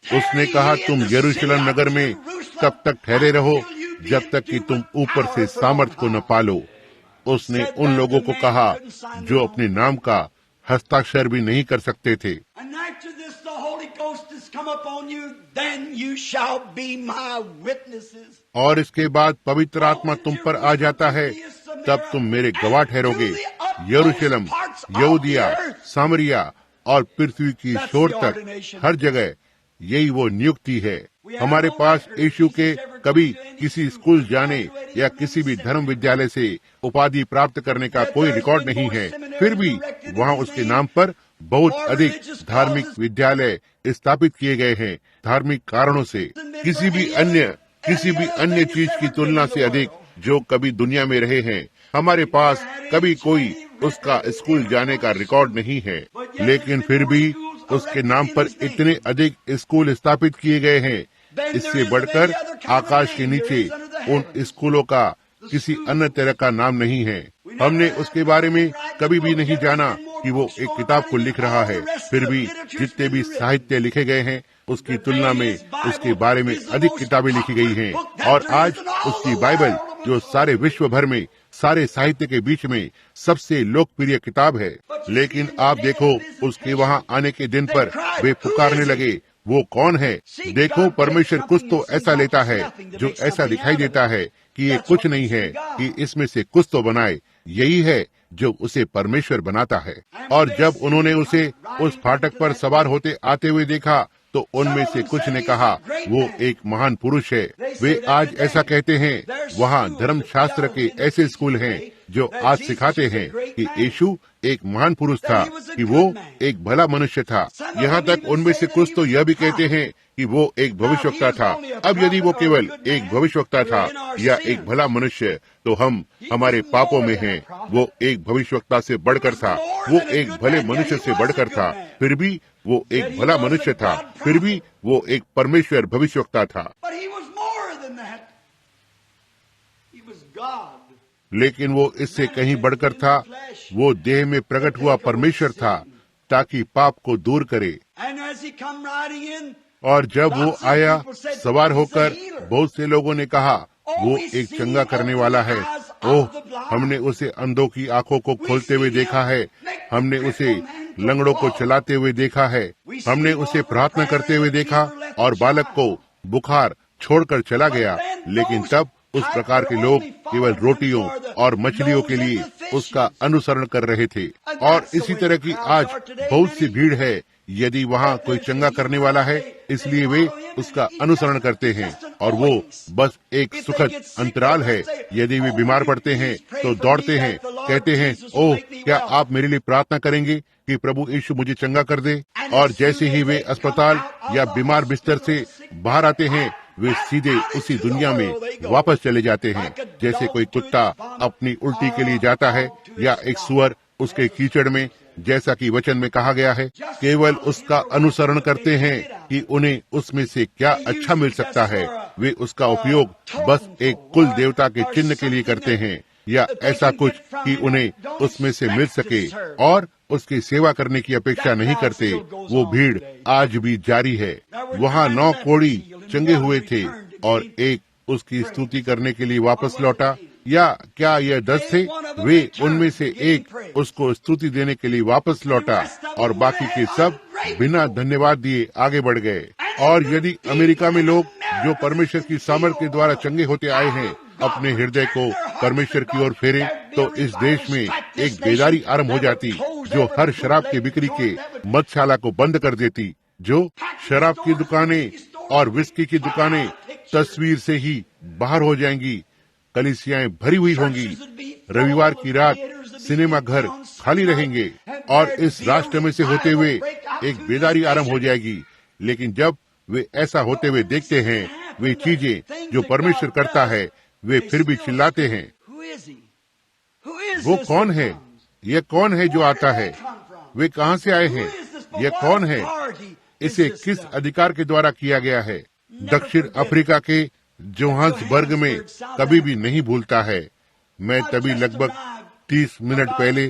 Speaker 1: उसने कहा, तुम यरूशलेम नगर में तब तक ठहरे रहो जब तक कि तुम ऊपर से सामर्थ को न पालो। उसने उन लोगों को कहा जो अपने नाम का हस्ताक्षर भी नहीं कर सकते थे। और इसके बाद पवित्र आत्मा तुम पर आ जाता है, तब तुम मेरे गवाह ठहरोगे। यरूशलेम, यहूदिया, सामरिया और पृथ्वी की छोर तक, हर जगह यही वो नियुक्ति है। हमारे पास यीशु के कभी किसी स्कूल जाने या किसी भी धर्म विद्यालय से उपाधि प्राप्त करने का कोई रिकॉर्ड नहीं है। फिर भी वहाँ उसके नाम पर बहुत अधिक धार्मिक विद्यालय स्थापित किए गए हैं। धार्मिक कारणों से किसी भी अन्य चीज की तुलना से अधिक जो कभी दुनिया में रहे हैं। हमारे पास कभी कोई उसका स्कूल जाने का रिकॉर्ड नहीं है, लेकिन फिर भी उसके नाम पर इतने अधिक स्कूल स्थापित किए गए हैं। इससे बढ़कर आकाश के नीचे उन स्कूलों का किसी अन्य तरह का नाम नहीं है। हमने उसके बारे में कभी भी नहीं जाना कि वो एक किताब को लिख रहा है। फिर भी जितने भी साहित्य लिखे गए हैं उसकी तुलना में उसके बारे में अधिक किताबें लिखी गई हैं। और आज उसकी बाइबल, जो सारे विश्व भर में सारे साहित्य के बीच में सबसे लोकप्रिय किताब है। लेकिन आप देखो, उसके वहाँ आने के दिन पर वे पुकारने लगे, वो कौन है? देखो, परमेश्वर कुछ तो ऐसा लेता है जो ऐसा दिखाई देता है कि ये कुछ नहीं है, कि इसमें से कुछ तो बनाए। यही है जो उसे परमेश्वर बनाता है। और जब उन्होंने उसे उस फाटक पर सवार होते आते हुए देखा तो उनमें से कुछ ने कहा, वो एक महान पुरुष है। वे आज ऐसा कहते हैं। वहाँ धर्मशास्त्र के ऐसे स्कूल हैं जो आज सिखाते हैं कि यीशु एक महान पुरुष था, कि वो एक भला मनुष्य था। यहाँ तक उनमें से कुछ तो यह भी कहते हैं कि वो एक भविष्यवक्ता था। अब यदि वो केवल एक भविष्यवक्ता था या एक भला मनुष्य, तो हम हमारे पापों में हैं। वो एक भविष्यवक्ता से बढ़कर था, वो एक भले मनुष्य से बढ़कर था, फिर भी वो एक भला मनुष्य था, फिर भी वो एक परमेश्वर भविष्यवक्ता था। लेकिन वो इससे कहीं बढ़कर था। वो देह में प्रकट हुआ परमेश्वर था, ताकि पाप को दूर करे। और जब वो आया सवार होकर, बहुत से लोगों ने कहा, वो एक चंगा करने वाला है। ओह, हमने उसे अंधों की आंखों को खोलते हुए देखा है, हमने उसे लंगड़ों को चलाते हुए देखा है, हमने उसे प्रार्थना करते हुए देखा, और बालक को बुखार छोड़कर चला गया। लेकिन तब उस प्रकार के लोग केवल रोटियों और मछलियों के लिए उसका अनुसरण कर रहे थे। और इसी तरह की आज बहुत सी भीड़ है। यदि वहाँ कोई चंगा करने वाला है, इसलिए वे उसका अनुसरण करते हैं, और वो बस एक सुखद अंतराल है। यदि वे बीमार पड़ते हैं तो दौड़ते हैं, कहते हैं, ओह, क्या आप मेरे लिए प्रार्थना करेंगे कि प्रभु यीशु मुझे चंगा कर दे। और जैसे ही वे अस्पताल या बीमार बिस्तर से बाहर आते हैं, वे सीधे उसी दुनिया में वापस चले जाते हैं। जैसे कोई कुत्ता अपनी उल्टी के लिए जाता है, या एक सुअर उसके कीचड़ में, जैसा कि वचन में कहा गया है। केवल उसका अनुसरण करते हैं कि उन्हें उसमें से क्या अच्छा मिल सकता है। वे उसका उपयोग बस एक कुल देवता के चिन्ह के लिए करते हैं, या ऐसा कुछ कि उन्हें उसमें से मिल सके, और उसकी सेवा करने की अपेक्षा नहीं करते। वो भीड़ आज भी जारी है। वहाँ 9 कोढ़ी चंगे हुए थे, और एक उसकी स्तुति करने के लिए वापस लौटा। या क्या यह 10 थे? वे उनमें से एक उसको स्तुति देने के लिए वापस लौटा, और बाकी के सब बिना धन्यवाद दिए आगे बढ़ गए। और यदि अमेरिका में लोग जो परमेश्वर की सामर्थ्य के द्वारा चंगे होते आए हैं, अपने हृदय को परमेश्वर की ओर फेरे, तो इस देश में एक बेदारी आरंभ हो जाती, जो हर शराब की बिक्री के मदशाला को बंद कर देती। जो शराब की दुकानें और विस्की की दुकानें तस्वीर से ही बाहर हो जाएंगी, कलीसियाएं भरी हुई होंगी, रविवार की रात सिनेमा घर खाली रहेंगे, और इस राष्ट्र में से होते हुए एक बेदारी आरंभ हो जाएगी। लेकिन जब वे ऐसा होते हुए देखते हैं, वे चीजें जो परमेश्वर करता है, वे फिर भी चिल्लाते हैं, वो कौन है? यह कौन है जो आता है? वे कहाँ से आए हैं? यह कौन है? इसे किस अधिकार के द्वारा किया गया है? दक्षिण अफ्रीका के जोहान्सबर्ग में कभी भी नहीं भूलता है। मैं तभी लगभग 30 मिनट पहले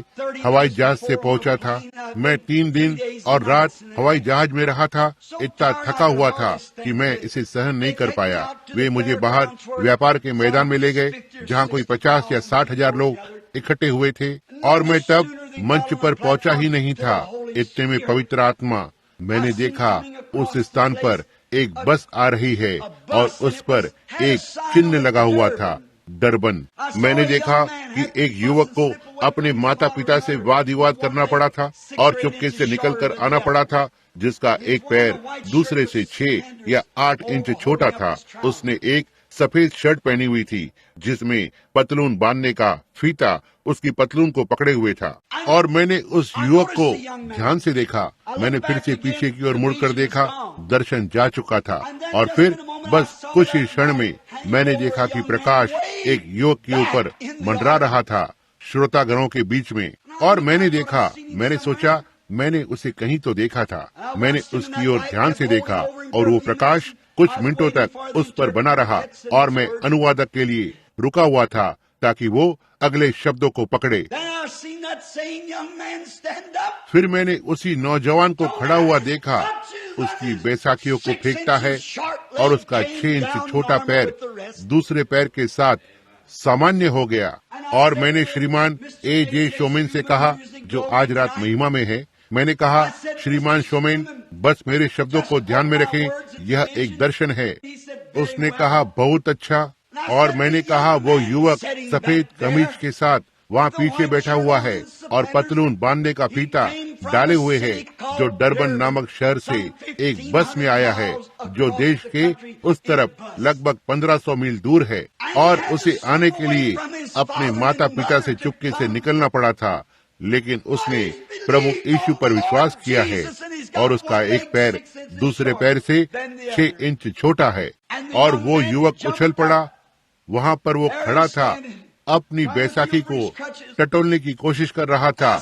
Speaker 1: हवाई जहाज से पहुंचा था। मैं 3 दिन और रात हवाई जहाज में रहा था। इतना थका हुआ था कि मैं इसे सहन नहीं कर पाया। वे मुझे बाहर व्यापार के मैदान में ले गए, जहां कोई 50 या 60 हजार लोग इकट्ठे हुए थे, और मैं तब मंच पर पहुंचा ही नहीं था। इतने में पवित्र आत्मा, मैंने देखा उस स्थान पर एक बस आ रही है, और उस पर एक चिन्ह लगा हुआ था, डरबन। मैंने देखा कि एक युवक को अपने माता पिता से वाद विवाद करना पड़ा था, और चुपके से निकलकर आना पड़ा था, जिसका एक पैर दूसरे से 6 या 8 इंच छोटा था। उसने एक सफेद शर्ट पहनी हुई थी, जिसमें पतलून बांधने का फीता उसकी पतलून को पकड़े हुए था। और मैंने उस युवक को ध्यान से देखा। मैंने फिर से पीछे की ओर मुड़कर देखा, दर्शन जा चुका था। और फिर बस कुछ ही क्षण में मैंने देखा कि प्रकाश एक युवक के ऊपर मंडरा रहा था, श्रोतागणों के बीच में। और मैंने देखा, मैंने सोचा, मैंने उसे कहीं तो देखा था। मैंने उसकी ओर ध्यान से देखा, और वो प्रकाश कुछ मिनटों तक उस पर बना रहा, और मैं अनुवादक के लिए रुका हुआ था ताकि वो अगले शब्दों को पकड़े। फिर मैंने उसी नौजवान को खड़ा हुआ देखा। उसकी बैसाखियों को फेंकता है, और उसका 6 इंच छोटा पैर दूसरे पैर के साथ सामान्य हो गया। और मैंने श्रीमान A.J. शोमेन से कहा, जो आज रात महिमा में है, मैंने कहा, श्रीमान शोमेन, बस मेरे शब्दों को ध्यान में रखें, यह एक दर्शन है। उसने कहा, बहुत अच्छा। और मैंने कहा, वो युवक सफेद कमीज के साथ वहाँ पीछे बैठा हुआ है और पतलून बांधने का फीता डाले हुए है, जो डरबन नामक शहर से एक बस में आया है, जो देश के उस तरफ लगभग 1500 मील दूर है, और उसे आने के लिए अपने माता पिता से चुपके से निकलना पड़ा था। लेकिन उसने प्रभु यीशु पर विश्वास किया है, और उसका एक पैर दूसरे पैर से 6 इंच छोटा है। और वो युवक उछल पड़ा। वहाँ पर वो खड़ा था, अपनी बैसाखी को टटोलने की कोशिश कर रहा था।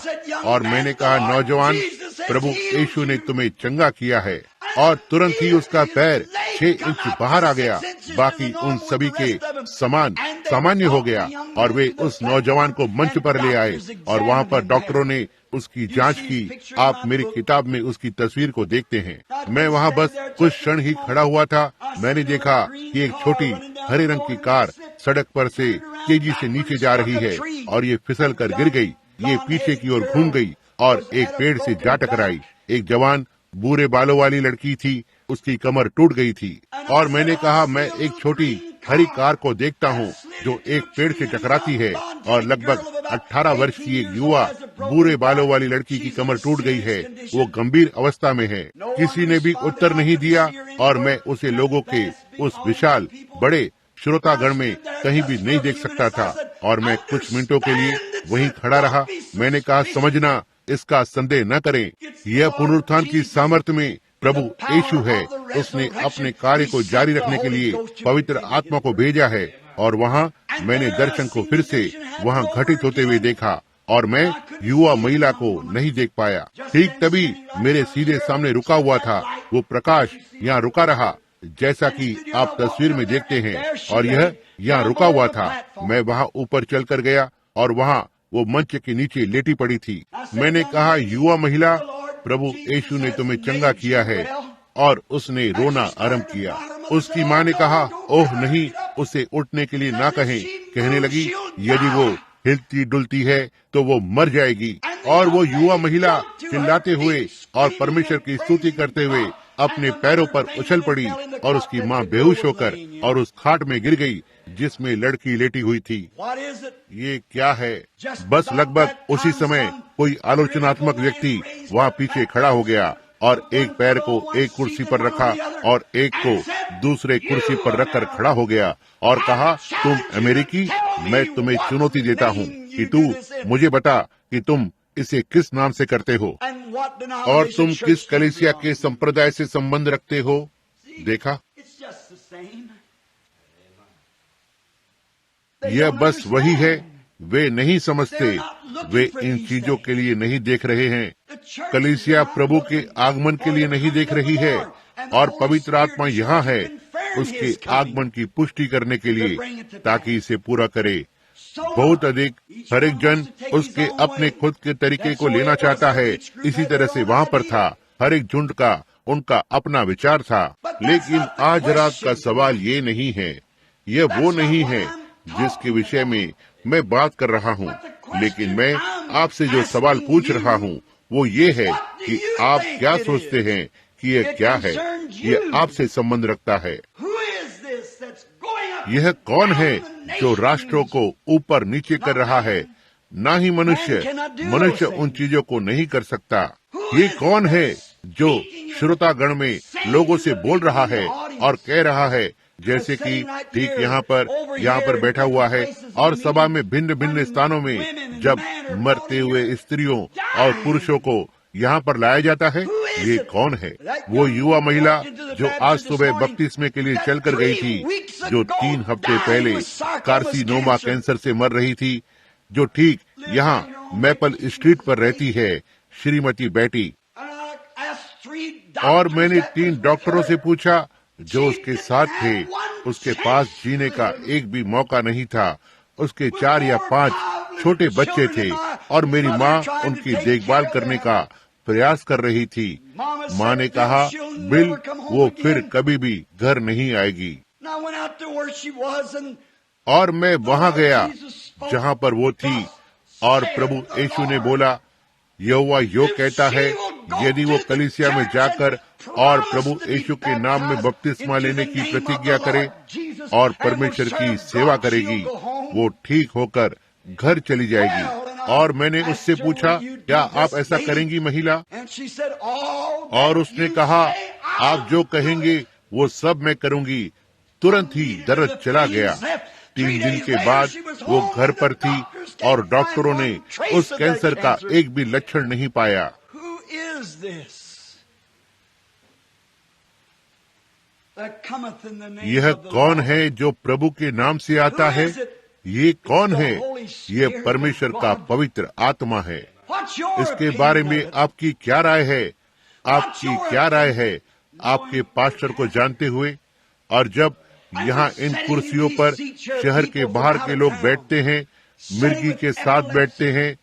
Speaker 1: और मैंने कहा, नौजवान, प्रभु यीशु ने तुम्हें चंगा किया है। और तुरंत ही उसका पैर 6 इंच बाहर आ गया, बाकी उन सभी के समान सामान्य हो गया। और वे उस नौजवान को मंच पर ले आए, और वहाँ पर डॉक्टरों ने उसकी जांच की। आप मेरी किताब में उसकी तस्वीर को देखते हैं। मैं वहाँ बस कुछ क्षण ही खड़ा हुआ था। मैंने देखा कि एक छोटी हरे रंग की कार सड़क पर से तेजी से नीचे जा रही है, और ये फिसल कर गिर गई। ये पीछे की ओर घूम गई और एक पेड़ से जा टकराई। एक जवान भूरे बालों वाली लड़की थी, उसकी कमर टूट गई थी। और मैंने कहा, मैं एक छोटी हरी कार को देखता हूँ जो एक पेड़ से टकराती है, और लगभग 18 वर्ष की एक युवा भूरे बालों वाली लड़की की कमर टूट गई है। वो गंभीर अवस्था में है। किसी ने भी उत्तर नहीं दिया, और मैं उसे लोगों के उस विशाल बड़े श्रोतागण में कहीं भी नहीं देख सकता था। और मैं कुछ मिनटों के लिए वहीं खड़ा रहा। मैंने कहा, समझना, इसका संदेह न करें, यह पुनरुत्थान की सामर्थ्य में प्रभु यीशु है। उसने अपने कार्य को जारी रखने के लिए पवित्र आत्मा को भेजा है। और वहाँ मैंने दर्शन को फिर से वहाँ घटित होते हुए देखा, और मैं युवा महिला को नहीं देख पाया। ठीक तभी मेरे सीधे सामने रुका हुआ था वो प्रकाश यहाँ रुका रहा, जैसा कि आप तस्वीर में देखते हैं, और यह यहाँ रुका हुआ था। मैं वहाँ ऊपर चलकर गया, और वहाँ वो मंच के नीचे लेटी पड़ी थी। मैंने कहा, युवा महिला, प्रभु यीशु ने तुम्हें चंगा किया है। और उसने रोना आरंभ किया। उसकी माँ ने कहा, ओह नहीं, उसे उठने के लिए ना कहें। कहने लगी, यदि वो हिलती डुलती है तो वो मर जाएगी। और वो युवा महिला चिल्लाते हुए और परमेश्वर की स्तुति करते हुए अपने पैरों पर उछल पड़ी, और उसकी माँ बेहोश होकर और उस खाट में गिर गई जिसमें लड़की लेटी हुई थी। ये क्या है? बस लगभग उसी समय कोई आलोचनात्मक व्यक्ति वहाँ पीछे खड़ा हो गया, और एक पैर को एक कुर्सी पर रखा और एक को दूसरे कुर्सी पर रखकर खड़ा हो गया, और कहा, तुम अमेरिकी, मैं तुम्हें चुनौती देता हूँ कि तू मुझे बता कि तुम इसे किस नाम से करते हो, और तुम किस कलीसिया के संप्रदाय से संबंध रखते हो। देखा, यह बस वही है। वे नहीं समझते, वे इन चीजों के लिए नहीं देख रहे हैं। कलीसिया प्रभु के आगमन के लिए नहीं देख रही है, और पवित्र आत्मा यहाँ है उसके आगमन की पुष्टि करने के लिए, ताकि इसे पूरा करे। बहुत अधिक हर एक जन उसके अपने खुद के तरीके को लेना चाहता है। इसी तरह से वहाँ पर था, हर एक झुंड का उनका अपना विचार था। लेकिन आज रात का सवाल ये नहीं है, यह वो नहीं है जिसके विषय में मैं बात कर रहा हूँ। लेकिन मैं आपसे जो सवाल पूछ रहा हूँ वो ये है कि आप क्या सोचते हैं कि यह क्या है? यह आपसे संबंध रखता है। यह कौन है जो राष्ट्रों को ऊपर नीचे कर रहा है? ना ही मनुष्य उन चीजों को नहीं कर सकता। ये कौन है जो श्रोतागण में लोगों से बोल रहा है और कह रहा है, जैसे कि ठीक यहाँ पर बैठा हुआ है, और सभा में भिन्न भिन्न स्थानों में जब मरते हुए स्त्रियों और पुरुषों को यहाँ पर लाया जाता है? ये कौन है? वो युवा महिला जो आज सुबह बपतिस्मे के लिए चल कर गई थी, जो 3 हफ्ते पहले कार्सिनोमा कैंसर से मर रही थी, जो ठीक यहाँ मैपल स्ट्रीट पर रहती है, श्रीमती बेटी। और मैंने 3 डॉक्टरों से पूछा जो उसके साथ थे। उसके पास जीने का एक भी मौका नहीं था। उसके 4 या 5 छोटे बच्चे थे, और मेरी माँ उनकी देखभाल करने का प्रयास कर रही थी। माँ ने कहा, बिल, वो फिर कभी भी घर नहीं आएगी। और मैं वहाँ गया जहाँ पर वो थी, और प्रभु यीशु ने बोला, यहोवा यो कहता है, यदि वो कलीसिया में जाकर और प्रभु यीशु के नाम में बपतिस्मा लेने की प्रतिज्ञा करे और परमेश्वर की सेवा करेगी, वो ठीक होकर घर चली जाएगी। और मैंने उससे पूछा, क्या आप ऐसा करेंगी महिला? और उसने कहा, आप जो कहेंगे वो सब मैं करूंगी। तुरंत ही दर्द चला गया। 3 दिन के बाद वो घर पर थी और डॉक्टरों ने उस कैंसर का एक भी लक्षण नहीं पाया। यह कौन है जो प्रभु के नाम से आता है? ये कौन है? ये परमेश्वर का पवित्र आत्मा है। इसके बारे में आपकी क्या राय है? आपकी क्या राय है आपके पास्टर को जानते हुए? और जब यहाँ इन कुर्सियों पर शहर के बाहर के लोग बैठते हैं, मिर्गी के साथ बैठते हैं,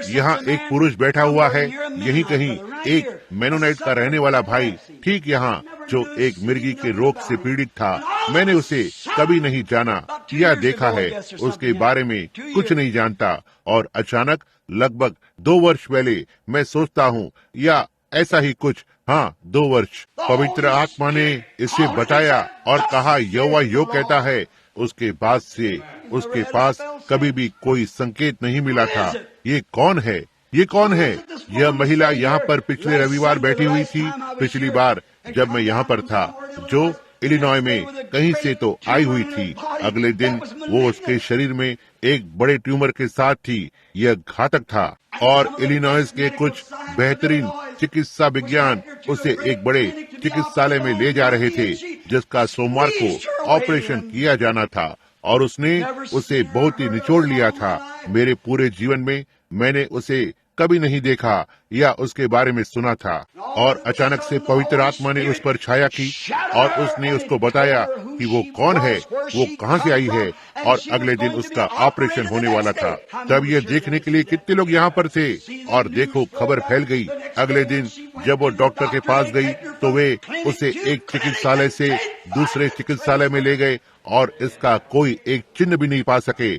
Speaker 1: यहाँ एक पुरुष बैठा हुआ है, यहीं कहीं एक मेनोनाइट का रहने वाला भाई, ठीक यहाँ, जो एक मिर्गी के रोग से पीड़ित था। मैंने उसे कभी नहीं जाना या देखा है, उसके बारे में कुछ नहीं जानता। और अचानक लगभग 2 वर्ष पहले मैं सोचता हूँ, या ऐसा ही कुछ, हाँ 2 वर्ष, पवित्र आत्मा ने इसे बताया और कहा, यहोवा यो कहता है। उसके बाद से उसके पास कभी भी कोई संकेत नहीं मिला था। ये कौन है? ये कौन है? यह महिला यहाँ पर पिछले रविवार बैठी हुई थी, पिछली बार जब मैं यहाँ पर था, जो इलिनॉय में कहीं से तो आई हुई थी। अगले दिन वो उसके शरीर में एक बड़े ट्यूमर के साथ थी। यह घातक था और इलिनॉयस के कुछ बेहतरीन चिकित्सा विज्ञान उसे एक बड़े चिकित्सालय में ले जा रहे थे, जिसका सोमवार को ऑपरेशन किया जाना था, और उसने उसे बहुत ही निचोड़ लिया था। मेरे पूरे जीवन में मैंने उसे कभी नहीं देखा या उसके बारे में सुना था। और अचानक से पवित्र आत्मा ने उस पर छाया की और उसने उसको बताया कि वो कौन है, वो कहाँ से आई है, और अगले दिन उसका ऑपरेशन होने वाला था। तब यह देखने के लिए कितने लोग यहाँ पर थे, और देखो खबर फैल गई। अगले दिन जब वो डॉक्टर के पास गई तो वे उसे एक चिकित्सालय से दूसरे चिकित्सालय में ले गए और इसका कोई एक चिन्ह भी नहीं पा सके।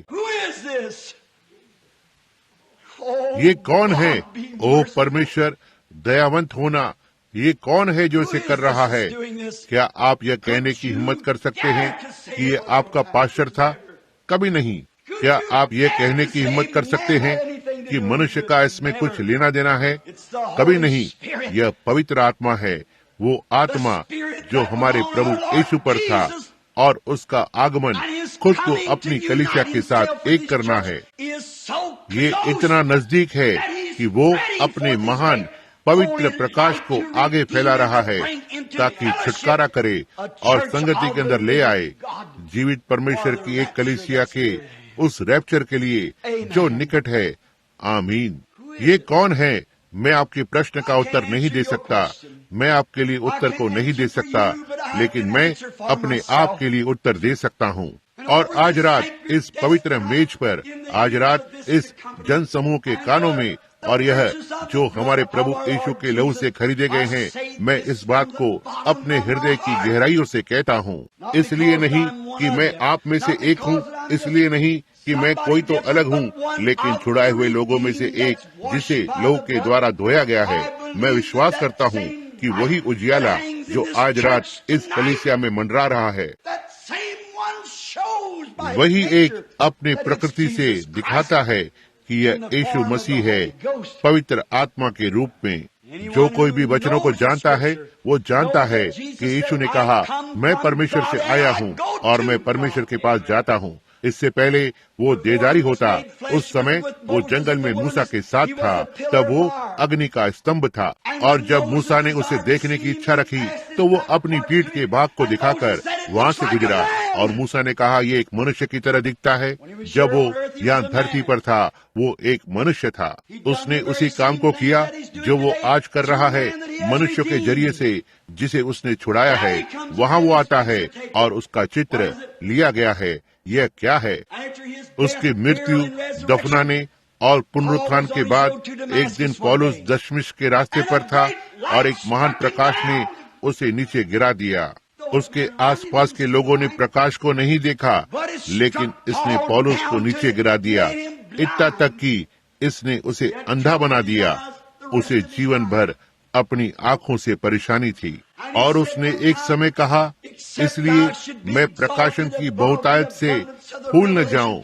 Speaker 1: ये कौन है? ओ परमेश्वर, दयावंत होना। ये कौन है जो इसे कर रहा है? क्या आप यह कहने की हिम्मत कर सकते हैं कि ये आपका पास्टर था? कभी नहीं। क्या आप ये कहने की हिम्मत कर सकते हैं कि मनुष्य का इसमें कुछ लेना देना है? कभी नहीं। यह पवित्र आत्मा है, वो आत्मा जो हमारे प्रभु यीशु पर था, और उसका आगमन खुद को अपनी कलीसिया के साथ एक करना है। ये इतना नजदीक है कि वो अपने महान पवित्र प्रकाश को आगे फैला रहा है ताकि छुटकारा करे और संगति के अंदर ले आए जीवित परमेश्वर की एक कलीसिया के उस रैप्चर के लिए जो निकट है। आमीन। ये कौन है? मैं आपके प्रश्न का उत्तर नहीं दे सकता, मैं आपके लिए उत्तर को नहीं दे सकता, लेकिन मैं अपने आप के लिए उत्तर दे सकता हूँ। और आज रात इस पवित्र मेज पर, आज रात इस जन समूह के कानों में, और यह जो हमारे प्रभु यीशु के लहू से खरीदे गए हैं, मैं इस बात को अपने हृदय की गहराइयों से कहता हूँ। इसलिए नहीं कि मैं आप में से एक हूँ, इसलिए नहीं कि मैं कोई तो अलग हूँ, लेकिन छुड़ाए हुए लोगों में से एक, जिसे लहू के द्वारा धोया गया है। मैं विश्वास करता हूँ कि वही उजियाला जो आज रात इस कलीसिया में मंडरा रहा है, वही एक अपने प्रकृति से दिखाता है कि यह यीशु मसीह है पवित्र आत्मा के रूप में। जो कोई भी वचनों को जानता है, वो जानता है कि यीशु ने कहा, मैं परमेश्वर से आया हूँ और मैं परमेश्वर के पास जाता हूँ। इससे पहले वो देदारी होता, उस समय वो जंगल में मूसा के साथ था, तब वो अग्नि का स्तंभ था, और जब मूसा ने उसे देखने की इच्छा रखी तो वो अपनी पीठ के भाग को दिखाकर वहाँ से गुजरा, और मूसा ने कहा, ये एक मनुष्य की तरह दिखता है। जब वो यहाँ धरती पर था, वो एक मनुष्य था। उसने उसी काम को किया जो वो आज कर रहा है, मनुष्यों के जरिए से जिसे उसने छुड़ाया है। वहाँ वो आता है और उसका चित्र लिया गया है। यह क्या है? उसकी मृत्यु, दफनाने और पुनरुत्थान के बाद एक दिन पौलुस दशमिश के रास्ते पर था और एक महान प्रकाश ने उसे नीचे गिरा दिया। उसके आसपास के लोगों ने प्रकाश को नहीं देखा, लेकिन इसने पौलुस को नीचे गिरा दिया। इतना तक कि जब वो नीचे गिरा, तो वो अपनी पीठ के भाग को दिखाकर वहां से गुजरा, और मूसा ने कहा, ये एक मनुष्य की तरह दिखता है। जब वो यहाँ धरती पर था, वो एक मनुष्य था। उसने उसी काम को किया जो वो आज कर रहा है, मनुष्यों के जरिए से जिसे उसने छुड़ाया है। वहाँ वो आता है और उसका चित्र लिया गया है। यह क्या है? उसकी मृत्यु, दफनाने और पुनरुत्थान के बाद एक दिन पौलुस दशमिश के रास्ते पर था और एक महान प्रकाश ने उसे नीचे गिरा दिया। उसके आसपास के लोगों ने प्रकाश को नहीं देखा, इसने उसे अंधा बना दिया। उसे जीवन भर अपनी आंखों से परेशानी थी और उसने एक समय कहा, इसलिए मैं प्रकाशन की बहुतायत से फूल न जाऊं,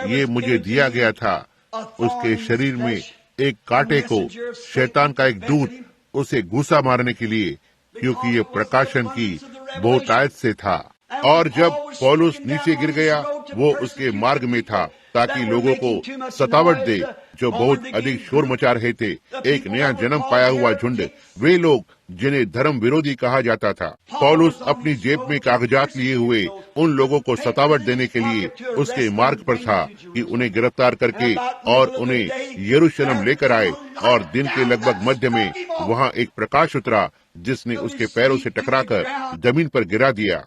Speaker 1: ये मुझे दिया गया था। उसके शरीर में एक कांटे को शैतान का एक दूत उसे घूसा मारने के लिए, क्योंकि ये प्रकाशन की बहुतायत से था। और जब पौलुस नीचे गिर गया, वो उसके मार्ग में था ताकि लोगों को सतावट दे जो बहुत अधिक शोर मचा रहे थे। एक नया जन्म पाया हुआ झुंड, वे लोग जिन्हें धर्म विरोधी कहा जाता था। पौलुस अपनी जेब में कागजात लिए हुए उन लोगों को सतावट देने के लिए उसके मार्ग पर था कि उन्हें गिरफ्तार करके और उन्हें यरूशलेम लेकर आए। और दिन के लगभग मध्य में वहाँ एक प्रकाश उतरा जिसने उसके पैरों से टकराकर जमीन पर गिरा दिया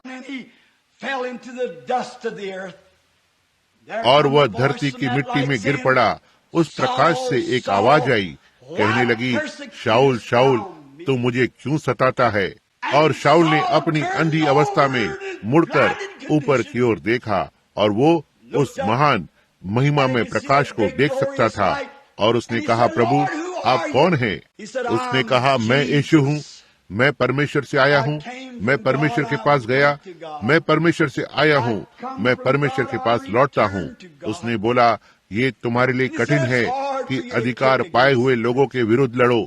Speaker 1: और वह धरती की मिट्टी में गिर पड़ा। उस प्रकाश से एक आवाज आई, कहने लगी, शाऊल शाऊल, तू मुझे क्यों सताता है? और शाऊल ने अपनी अंधी अवस्था में मुड़कर ऊपर की ओर देखा और वो उस महान महिमा में प्रकाश को देख सकता था। और उसने कहा, प्रभु आप कौन हैं? उसने कहा, मैं यीशु हूँ, मैं परमेश्वर से आया हूँ, मैं परमेश्वर के पास गया, मैं परमेश्वर से आया हूँ, मैं परमेश्वर के पास लौटता हूँ। उसने बोला, ये तुम्हारे लिए कठिन है कि अधिकार पाए हुए लोगों के विरुद्ध लड़ो।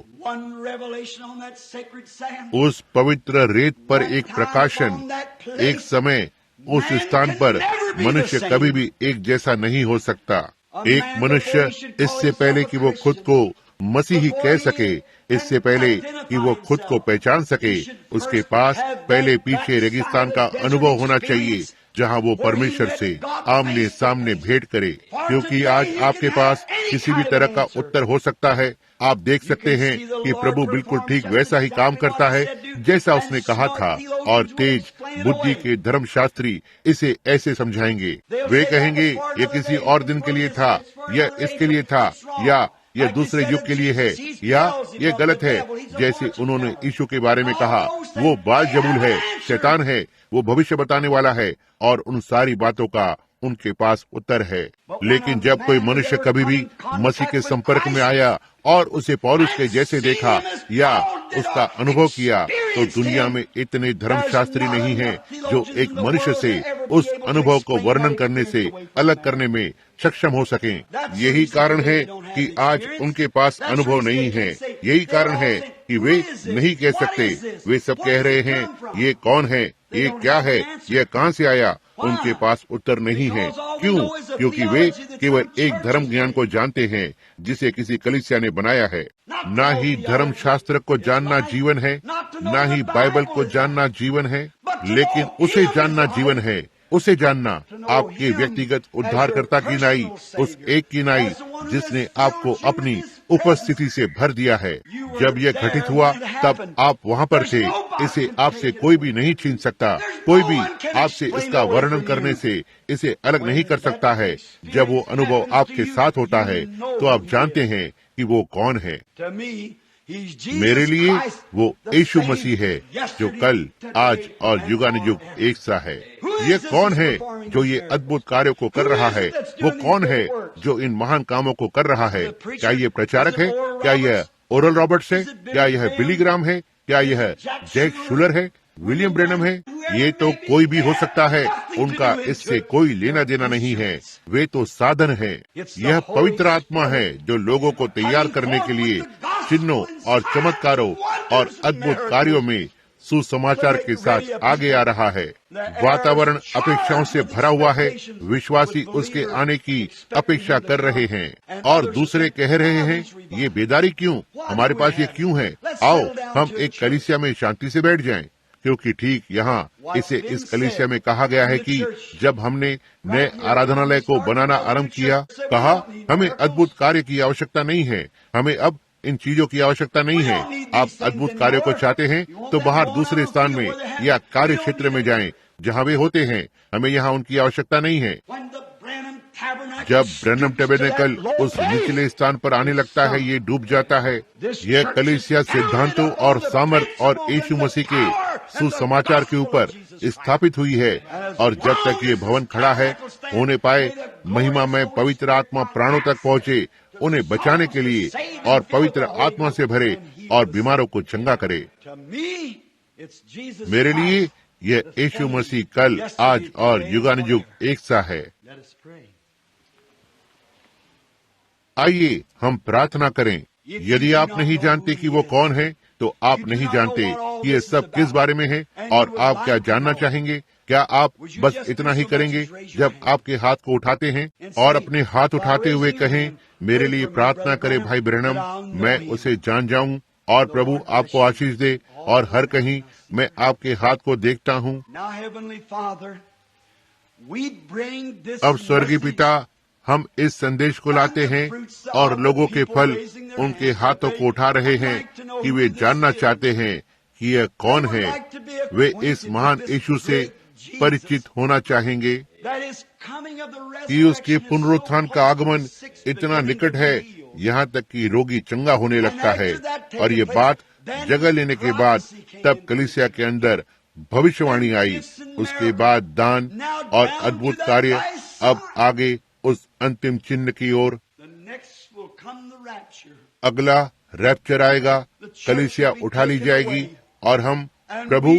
Speaker 1: उस पवित्र रेत पर एक प्रकाशन, एक समय उस स्थान पर मनुष्य कभी भी एक जैसा नहीं हो सकता। एक मनुष्य इससे पहले कि वो खुद को मसीही कह सके, इससे पहले कि वो खुद को पहचान सके, उसके पास पहले पीछे रेगिस्तान का अनुभव होना चाहिए जहां वो परमेश्वर से आमने सामने भेंट करे। क्योंकि आज आपके पास किसी भी तरह का उत्तर हो सकता है। आप देख सकते हैं कि प्रभु बिल्कुल ठीक वैसा ही काम करता है जैसा उसने कहा था, और तेज बुद्धि के धर्मशास्त्री इसे ऐसे समझाएंगे। वे कहेंगे ये किसी और दिन के लिए था, यह इसके लिए था, या यह दूसरे युग के लिए है, या ये गलत है। जैसे उन्होंने यीशु के बारे में कहा, वो बालजबूल है, शैतान है, वो भविष्य बताने वाला है, और उन सारी बातों का उनके पास उत्तर है। लेकिन जब कोई मनुष्य कभी भी मसीह के संपर्क में आया और उसे पौलुस के जैसे देखा या उसका अनुभव किया, तो दुनिया में इतने धर्मशास्त्री नहीं हैं जो एक मनुष्य से उस अनुभव को वर्णन करने से अलग करने में सक्षम हो सकें। यही कारण है कि आज उनके पास अनुभव नहीं है। यही कारण है कि वे नहीं कह सकते। वे सब कह रहे हैं, ये कौन है, ये क्या है, यह कहां से आया? उनके पास उत्तर नहीं है। क्यों? क्योंकि वे केवल एक धर्म ज्ञान को जानते हैं जिसे किसी कलीसिया ने बनाया है। ना ही धर्म शास्त्र को जानना जीवन है, ना ही बाइबल को जानना जीवन है, लेकिन उसे जानना जीवन है। उसे जानना, आपके व्यक्तिगत उद्धारकर्ता की नाई, उस एक की नाई जिसने आपको अपनी उपस्थिति से भर दिया है। जब यह घटित हुआ तब आप वहाँ पर थे। इसे आपसे कोई भी नहीं छीन सकता। कोई भी आपसे इसका वर्णन करने से इसे अलग नहीं कर सकता है। जब वो अनुभव आपके साथ होता है तो आप जानते हैं कि वो कौन है। मेरे लिए वो यीशु मसीह है जो कल, आज और युगानुयुग एक सा है। ये कौन है जो ये अद्भुत कार्यों को कर रहा है? वो कौन है जो इन महान कामों को कर रहा है? क्या ये प्रचारक है? क्या यह ओरल रॉबर्ट्स है? क्या यह बिली ग्राम है? क्या यह जैक शुलर है? विलियम ब्रेनम है? ये तो कोई भी हो सकता है। उनका इससे कोई लेना देना नहीं है। वे तो साधन है। यह पवित्र आत्मा है जो लोगों को तैयार करने के लिए चिन्हों और चमत्कारों और अद्भुत कार्यों में सुसमाचार के साथ आगे आ रहा है। वातावरण अपेक्षाओं से भरा हुआ है। विश्वासी उसके आने की अपेक्षा कर रहे हैं और दूसरे कह रहे हैं, ये बेदारी क्यों? हमारे पास ये क्यों है? आओ हम एक कलीसिया में शांति से बैठ जाएं। क्योंकि ठीक यहाँ इसे इस कलीसिया में कहा गया है कि जब हमने नए आराधनालय को बनाना आरंभ किया, कहा हमें अद्भुत कार्य की आवश्यकता नहीं है। हमें अब इन चीजों की आवश्यकता नहीं है। आप अद्भुत कार्यों को चाहते हैं तो बाहर दूसरे स्थान में या कार्य क्षेत्र में जाएं जहाँ वे होते हैं। हमें यहाँ उनकी आवश्यकता नहीं है। जब ब्रैनम टैबरनेकल उस निचले स्थान पर आने लगता है, ये डूब जाता है। यह कलीसिया सिद्धांतों और सामर्थ और यीशु मसीह के सुसमाचार के ऊपर स्थापित हुई है, और जब तक ये भवन खड़ा है होने पाए, महिमा में पवित्र आत्मा प्राणों तक पहुँचे, उन्हें बचाने के लिए और पवित्र आत्मा से भरे और बीमारों को चंगा करे। मेरे लिए यह यीशु मसीह कल, आज और युगानुयुग एक सा है। आइए हम प्रार्थना करें। यदि आप नहीं जानते कि वो कौन है, तो आप नहीं जानते कि ये सब किस बारे में है और आप क्या जानना चाहेंगे। क्या आप बस इतना ही करेंगे जब आपके हाथ को उठाते हैं और अपने हाथ उठाते हुए कहें, मेरे लिए प्रार्थना करे भाई ब्रैनम, मैं उसे जान जाऊं और प्रभु आपको आशीष दे। और हर कहीं मैं आपके हाथ को देखता हूं। अब स्वर्गीय पिता, हम इस संदेश को लाते हैं और लोगों के फल उनके हाथों को उठा रहे हैं कि वे जानना चाहते हैं कि यह कौन है। वे इस महान यीशु से परिचित होना चाहेंगे कि उसके पुनरुत्थान का आगमन इतना निकट है, यहाँ तक कि रोगी चंगा होने लगता है। और ये बात जगह लेने के बाद तब कलीसिया के अंदर भविष्यवाणी आई, उसके बाद दान और अद्भुत कार्य। अब आगे उस अंतिम चिन्ह की ओर। अगला रैप्चर आएगा, कलीसिया उठा ली जाएगी और हम प्रभु,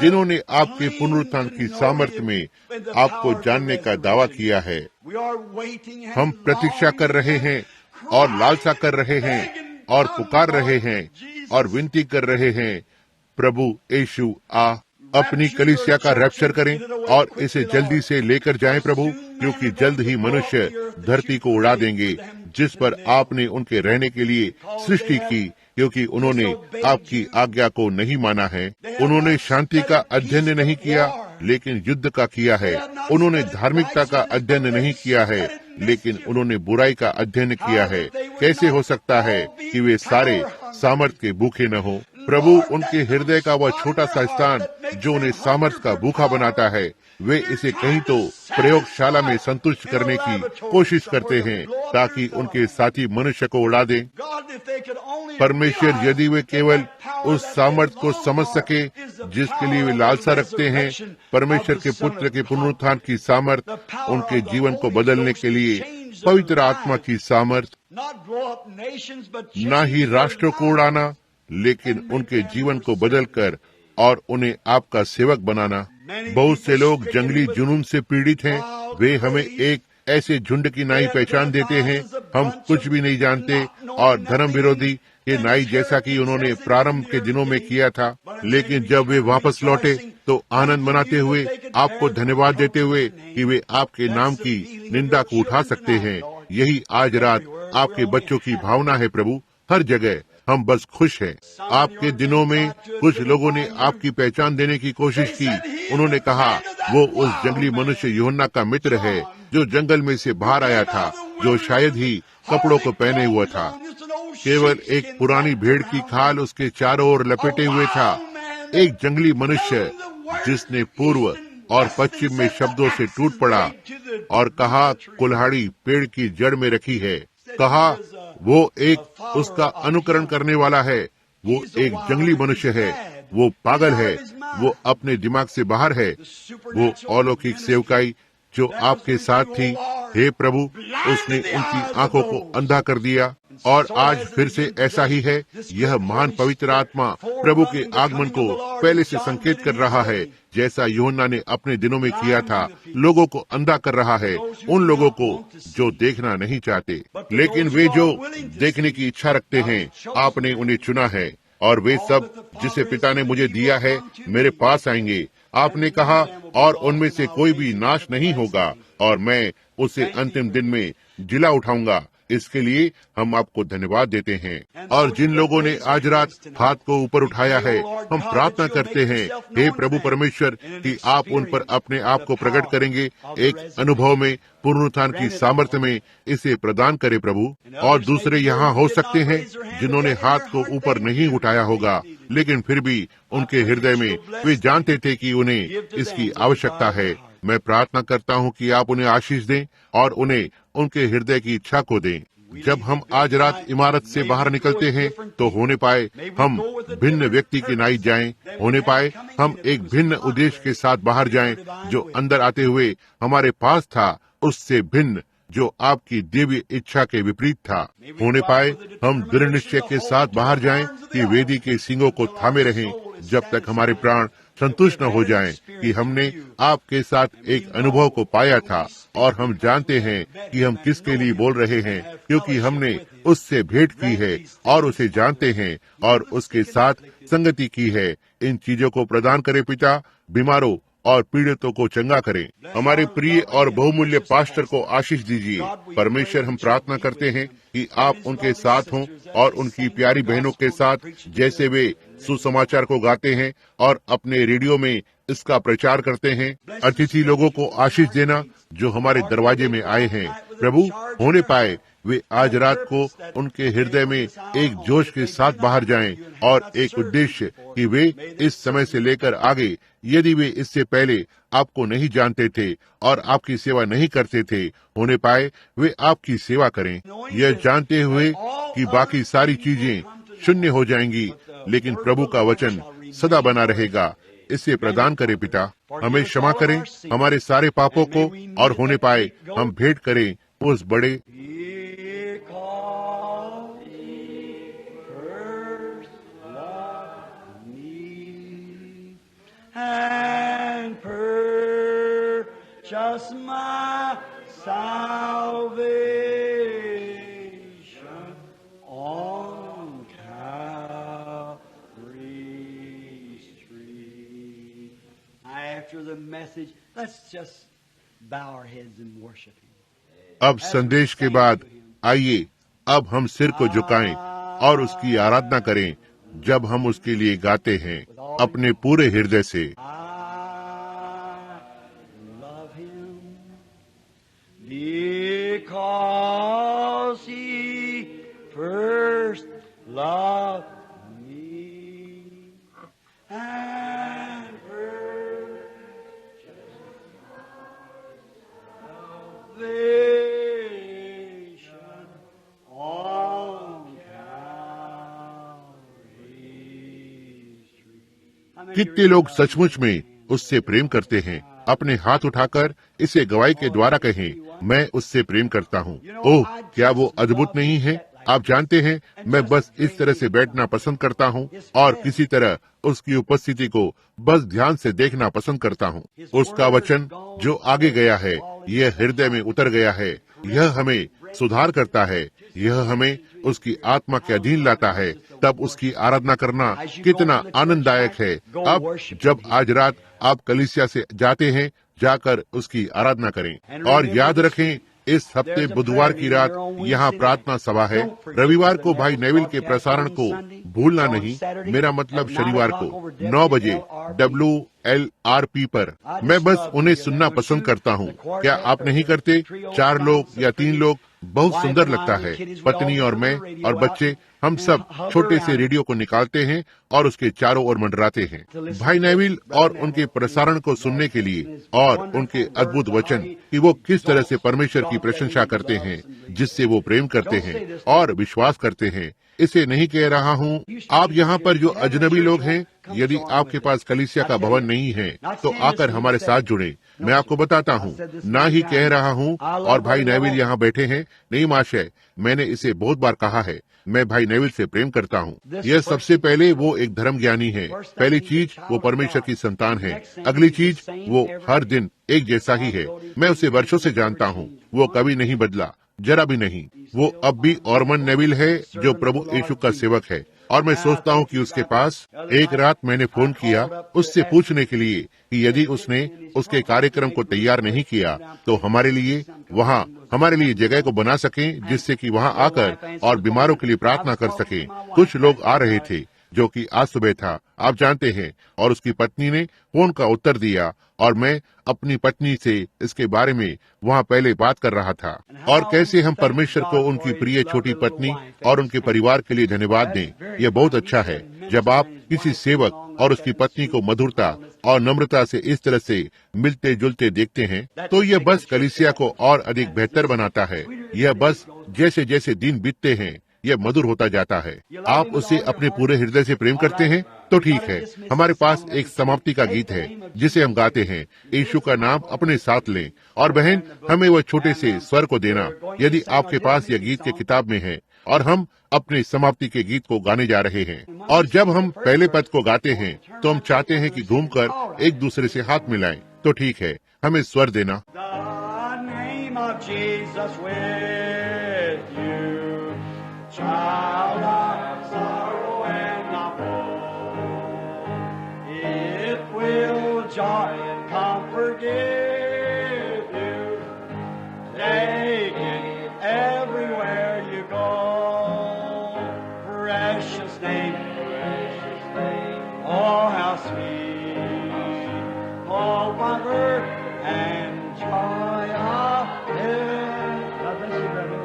Speaker 1: जिन्होंने आपके पुनरुत्थान की सामर्थ्य में आपको जानने का दावा किया है, हम प्रतीक्षा कर रहे हैं और लालसा कर रहे हैं और पुकार रहे हैं और विनती कर रहे हैं, प्रभु यीशु आ, अपनी कलीसिया का रैप्चर करें और इसे जल्दी से लेकर जाएं प्रभु, क्योंकि जल्द ही मनुष्य धरती को उड़ा देंगे जिस पर आपने उनके रहने के लिए सृष्टि की, क्योंकि उन्होंने आपकी आज्ञा को नहीं माना है। उन्होंने शांति का अध्ययन नहीं किया लेकिन युद्ध का किया है। उन्होंने धार्मिकता का अध्ययन नहीं किया है लेकिन उन्होंने बुराई का अध्ययन किया है। कैसे हो सकता है कि वे सारे सामर्थ के भूखे न हो? प्रभु, उनके हृदय का वह छोटा सा स्थान जो उन्हें सामर्थ का भूखा बनाता है, वे इसे कहीं तो प्रयोगशाला में संतुष्ट करने की कोशिश करते हैं ताकि उनके साथी मनुष्य को उड़ा दें। परमेश्वर, यदि वे केवल उस सामर्थ को समझ सके जिसके लिए वे लालसा रखते हैं, परमेश्वर के पुत्र के पुनरुत्थान की सामर्थ, उनके जीवन को बदलने के लिए पवित्र आत्मा की सामर्थ, न ही राष्ट्रों को उड़ाना लेकिन उनके जीवन को बदलकर और उन्हें आपका सेवक बनाना। बहुत से लोग जंगली जुनून से पीड़ित हैं। वे हमें एक ऐसे झुंड की नाई पहचान देते हैं, हम कुछ भी नहीं जानते और धर्म विरोधी के नाई, जैसा कि उन्होंने प्रारंभ के दिनों में किया था। लेकिन जब वे वापस लौटे तो आनंद मनाते हुए, आपको धन्यवाद देते हुए कि वे आपके नाम की निंदा को उठा सकते हैं। यही आज रात आपके बच्चों की भावना है प्रभु। हर जगह हम बस खुश हैं। आपके दिनों में कुछ लोगों ने आपकी पहचान देने की कोशिश की। उन्होंने कहा, वो उस जंगली मनुष्य यूहन्ना का मित्र है जो जंगल में से बाहर आया था, जो शायद ही कपड़ों को पहने हुआ था, केवल एक पुरानी भेड़ की खाल उसके चारों ओर लपेटे हुए था। एक जंगली मनुष्य जिसने पूर्व और पश्चिम में शब्दों से टूट पड़ा और कहा, कुल्हाड़ी पेड़ की जड़ में रखी है। कहा, वो एक उसका अनुकरण करने वाला है। वो एक जंगली मनुष्य है, वो पागल है, वो अपने दिमाग से बाहर है। वो अलौकिक सेवकाई जो आपके साथ थी, हे प्रभु, उसने उनकी आंखों को अंधा कर दिया। और आज फिर से ऐसा ही है। यह महान पवित्र आत्मा प्रभु के आगमन को पहले से संकेत कर रहा है, जैसा यूहन्ना ने अपने दिनों में किया था। लोगों को अंधा कर रहा है, उन लोगों को जो देखना नहीं चाहते, लेकिन वे जो देखने की इच्छा रखते हैं, आपने उन्हें चुना है। और वे सब जिसे पिता ने मुझे दिया है मेरे पास आएंगे, आपने कहा, और उनमें से कोई भी नाश नहीं होगा और मैं उसे अंतिम दिन में जिला उठाऊंगा। इसके लिए हम आपको धन्यवाद देते हैं। और जिन लोगों ने आज रात हाथ को ऊपर उठाया है, हम प्रार्थना करते हैं, हे प्रभु परमेश्वर, कि आप उन पर अपने आप को प्रकट करेंगे, एक अनुभव में, पुनरुत्थान की सामर्थ्य में इसे प्रदान करे प्रभु। और दूसरे यहाँ हो सकते हैं जिन्होंने हाथ को ऊपर नहीं उठाया होगा, लेकिन फिर भी उनके हृदय में वे जानते थे कि उन्हें इसकी आवश्यकता है। मैं प्रार्थना करता हूँ कि आप उन्हें आशीष दें और उन्हें उनके हृदय की इच्छा को दें। जब हम आज रात इमारत से बाहर निकलते हैं तो होने पाए हम भिन्न व्यक्ति की नाई जाएं, होने पाए हम एक भिन्न उद्देश्य के साथ बाहर जाएं, जो अंदर आते हुए हमारे पास था उससे भिन्न जो आपकी दिव्य इच्छा के विपरीत था। होने पाए हम दृढ़ निश्चय के साथ बाहर जाएं कि वेदी के सींगों को थामे रहें जब तक हमारे प्राण संतुष्ट न हो जाएं कि हमने आपके साथ एक अनुभव को पाया था और हम जानते हैं कि हम किसके लिए बोल रहे हैं, क्योंकि हमने उससे भेंट की है और उसे जानते हैं और उसके साथ संगति की है। इन चीजों को प्रदान करे पिता, बीमारों और पीड़ितों को चंगा करें। हमारे प्रिय और बहुमूल्य पास्टर को आशीष दीजिए। परमेश्वर, हम प्रार्थना करते हैं कि आप उनके साथ हों और उनकी प्यारी बहनों के साथ, जैसे वे सुसमाचार को गाते हैं और अपने रेडियो में इसका प्रचार करते हैं। अतिथि लोगों को आशीष देना जो हमारे दरवाजे में आए हैं। प्रभु, होने पाए वे आज रात को उनके हृदय में एक जोश के साथ बाहर जाएं और एक उद्देश्य कि वे इस समय से लेकर आगे, यदि वे इससे पहले आपको नहीं जानते थे और आपकी सेवा नहीं करते थे, होने पाए वे आपकी सेवा करें, यह जानते हुए कि बाकी सारी चीजें शून्य हो जाएंगी, लेकिन प्रभु का वचन सदा बना रहेगा। इसे प्रदान करे पिता। हमें क्षमा करें हमारे सारे पापों को और होने पाए हम भेंट करें उस बड़े
Speaker 2: and purchase my salvation on Calvary's tree. After the message, let's just bow our heads and worship Him.
Speaker 1: अब संदेश के बाद आइए अब हम सिर को झुकाएं और उसकी आराधना करें जब हम उसके लिए गाते हैं अपने पूरे हृदय से।
Speaker 2: I love Him because He first loved me and purchased salvation on Calvary's tree.
Speaker 1: कितने लोग सचमुच में उससे प्रेम करते हैं? अपने हाथ उठाकर इसे गवाही के द्वारा कहें, मैं उससे प्रेम करता हूँ। ओह, क्या वो अद्भुत नहीं है? आप जानते हैं, मैं बस इस तरह से बैठना पसंद करता हूँ और किसी तरह उसकी उपस्थिति को बस ध्यान से देखना पसंद करता हूँ। उसका वचन जो आगे गया है, यह हृदय में उतर गया है। यह हमें सुधार करता है, यह हमें उसकी आत्मा के अधीन लाता है। तब उसकी आराधना करना कितना आनंददायक है। अब जब आज रात आप कलीसिया से जाते हैं, जाकर उसकी आराधना करें। और याद रखें, इस हफ्ते बुधवार की रात यहाँ प्रार्थना सभा है। रविवार को भाई नेविल के प्रसारण को भूलना नहीं, मेरा मतलब शनिवार को 9 बजे WLRP पर। मैं बस उन्हें सुनना पसंद करता हूँ। क्या आप नहीं करते? 4 लोग या 3 लोग बहुत सुंदर लगता है। पत्नी और मैं और बच्चे, हम सब छोटे से रेडियो को निकालते हैं और उसके चारों ओर मंडराते हैं भाई नेविल और उनके प्रसारण को सुनने के लिए और उनके अद्भुत वचन कि वो किस तरह से परमेश्वर की प्रशंसा करते हैं, जिससे वो प्रेम करते हैं और विश्वास करते हैं। इसे नहीं कह रहा हूँ। आप यहाँ पर जो अजनबी लोग हैं, यदि आपके पास कलीसिया का भवन नहीं है तो आकर हमारे साथ जुड़ें। मैं आपको बताता हूँ, ना ही कह रहा हूँ। और भाई नेविल यहाँ बैठे हैं। नहीं महाशय, मैंने इसे बहुत बार कहा है, मैं भाई नेविल से प्रेम करता हूँ। यह सबसे पहले वो एक धर्म ज्ञानी है। पहली चीज वो परमेश्वर की संतान है। अगली चीज वो हर दिन एक जैसा ही है। मैं उसे वर्षों से जानता हूँ। वो कभी नहीं बदला, जरा भी नहीं। वो अब भी ऑर्मन नेविल है जो प्रभु यीशु का सेवक है। और मैं सोचता हूँ कि उसके पास एक रात मैंने फोन किया उससे पूछने के लिए कि यदि उसने उसके कार्यक्रम को तैयार नहीं किया तो हमारे लिए वहाँ हमारे लिए जगह को बना सकें, जिससे कि वहाँ आकर और बीमारों के लिए प्रार्थना कर सकें। कुछ लोग आ रहे थे, जो कि आज सुबह था, आप जानते हैं। और उसकी पत्नी ने फोन का उत्तर दिया और मैं अपनी पत्नी से इसके बारे में वहाँ पहले बात कर रहा था। और कैसे हम परमेश्वर को उनकी प्रिय छोटी पत्नी और उनके परिवार के लिए धन्यवाद दें। यह बहुत अच्छा है जब आप किसी सेवक और उसकी पत्नी को मधुरता और नम्रता से इस तरह से मिलते जुलते देखते हैं, तो यह बस कलीसिया को और अधिक बेहतर बनाता है। यह बस जैसे जैसे दिन बीतते हैं यह मधुर होता जाता है। आप उसे अपने पूरे हृदय से प्रेम करते हैं। तो ठीक है, हमारे पास एक समाप्ति का गीत है जिसे हम गाते हैं, यीशु का नाम अपने साथ लें। और बहन, हमें वह छोटे से स्वर को देना, यदि आपके पास यह गीत के किताब में है। और हम अपने समाप्ति के गीत को गाने जा रहे हैं। और जब हम पहले पद को गाते हैं तो हम चाहते हैं कि घूमकर एक दूसरे से हाथ मिलाएं। तो ठीक है, हमें स्वर देना।
Speaker 2: Child of sorrow and of woe, it will joy and comfort give you. Take it everywhere you go. Precious name, oh how sweet, oh comfort and joy of heaven. God bless you, brother.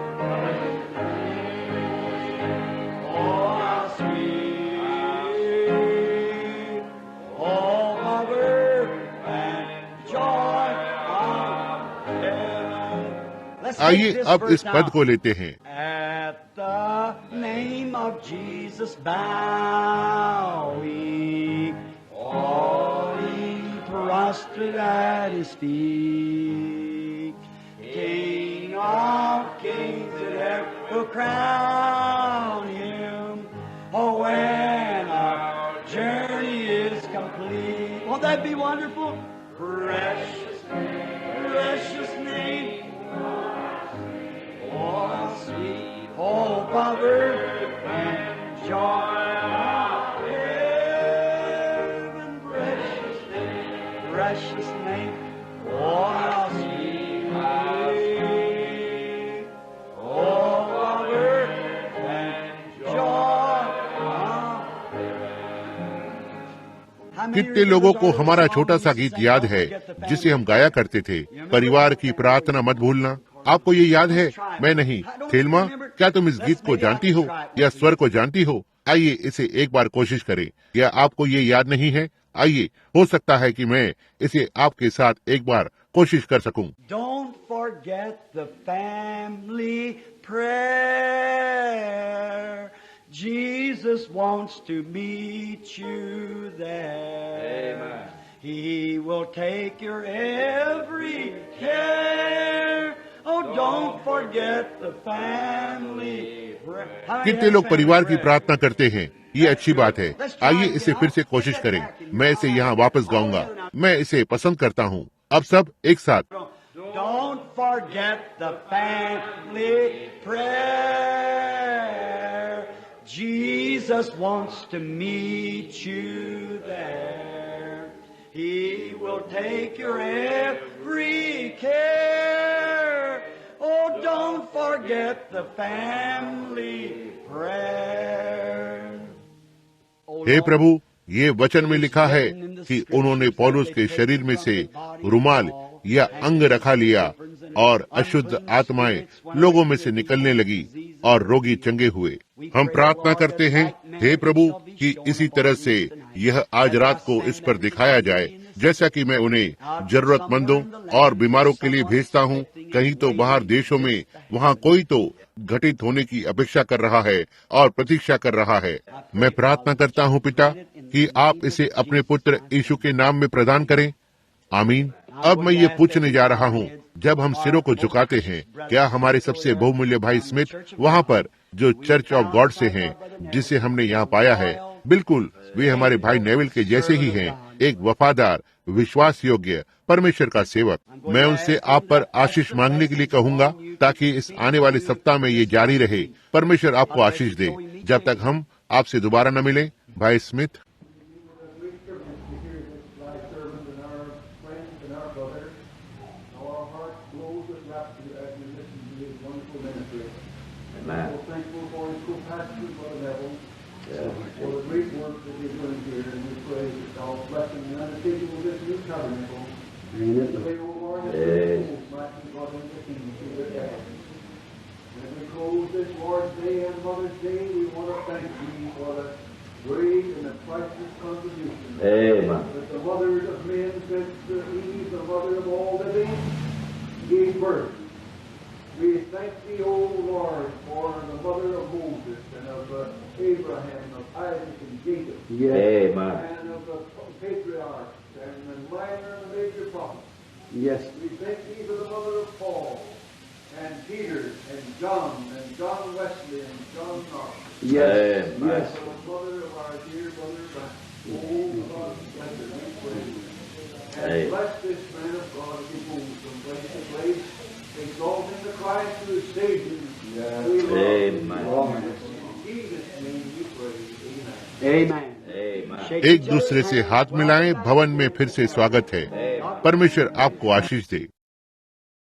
Speaker 1: आइए अब इस पद को लेते हैं।
Speaker 2: At the name of Jesus bow we, all ye prostrate at his feet. King of kings that ever will crown him. Oh, when our journey is complete. Won't that be wonderful? Precious name. Oh, sweet hope of earth and joy of heaven. Precious name. Oh, how sweet name. Oh, of earth and joy of heaven.
Speaker 1: कितने लोगों को हमारा छोटा सा गीत याद है जिसे हम गाया करते थे, परिवार की प्रार्थना मत भूलना। आपको ये याद है? मैं नहीं। थेल्मा, क्या तुम इस गीत को जानती हो या स्वर को जानती हो? आइए इसे एक बार कोशिश करें। या आपको ये याद नहीं है? आइए, हो सकता है कि मैं इसे आपके साथ एक बार कोशिश कर सकूं।
Speaker 2: Don't forget the family prayer. Jesus wants to meet you there. Amen. He will take your every care. Oh, don't forget the family prayer.
Speaker 1: कितने लोग परिवार की प्रार्थना करते हैं? ये अच्छी बात है। आइए इसे फिर से कोशिश करें। मैं इसे यहाँ वापस गाऊंगा। मैं इसे पसंद करता हूँ। अब सब एक साथ।
Speaker 2: Don't forget the family prayer. Jesus wants to meet you there. He will take your every care. Oh, don't forget the family prayer.
Speaker 1: हे प्रभु, ये वचन में लिखा है कि उन्होंने पौलुस के शरीर में से रुमाल या अंग रखा लिया और अशुद्ध आत्माएं लोगों में से निकलने लगी और रोगी चंगे हुए। हम प्रार्थना करते हैं, हे प्रभु, कि इसी तरह से यह आज रात को इस पर दिखाया जाए, जैसा कि मैं उन्हें जरूरतमंदों और बीमारों के लिए भेजता हूँ। कहीं तो बाहर देशों में वहाँ कोई तो घटित होने की अपेक्षा कर रहा है और प्रतीक्षा कर रहा है। मैं प्रार्थना करता हूँ पिता कि आप इसे अपने पुत्र यीशु के नाम में प्रदान करें। आमीन। अब मैं ये पूछने जा रहा हूँ, जब हम सिरों को झुकाते हैं, क्या हमारे सबसे बहुमूल्य भाई स्मिथ वहाँ पर जो चर्च ऑफ गॉड से हैं, जिसे हमने यहाँ पाया है, बिल्कुल वे हमारे भाई नेविल के जैसे ही हैं, एक वफादार, विश्वास योग्य परमेश्वर का सेवक। मैं उनसे आप पर आशीष मांगने के लिए कहूँगा ताकि इस आने वाले सप्ताह में ये जारी रहे। परमेश्वर आपको आशीष दे जब तक हम आपसे दोबारा न मिलें। भाई Smith.
Speaker 3: As we close this Lord's Day and Mother's Day, we want to thank you for the great and the priceless contribution
Speaker 4: Amen.
Speaker 3: that the mothers of men since Eve, the mother of all living, gave birth. We thank thank thee, O Lord, for the mother of Moses and of Abraham, of Isaac and Jacob,
Speaker 4: Amen.
Speaker 3: and of the patriarchs and the minor and the major prophets.
Speaker 2: Yes.
Speaker 3: We thank thee for the mother of Paul and Peter and John Wesley and John Knox.
Speaker 2: Yes.
Speaker 4: Amen.
Speaker 2: Yes.
Speaker 3: For the mother of our dear brother Frank. Oh, God bless her, we pray. And
Speaker 4: Amen.
Speaker 3: bless this man of God as he moves from place to place, exalting the Christ who is Savior.
Speaker 2: Yes.
Speaker 3: We love him.
Speaker 4: Amen.
Speaker 3: In Jesus' name we pray. Amen.
Speaker 2: Amen.
Speaker 4: Amen.
Speaker 2: Shake
Speaker 1: एक
Speaker 2: each other's
Speaker 1: दूसरे से
Speaker 2: hands.
Speaker 1: हाथ मिलाएं। भवन में फिर से स्वागत है। परमेश्वर आपको आशीष दे।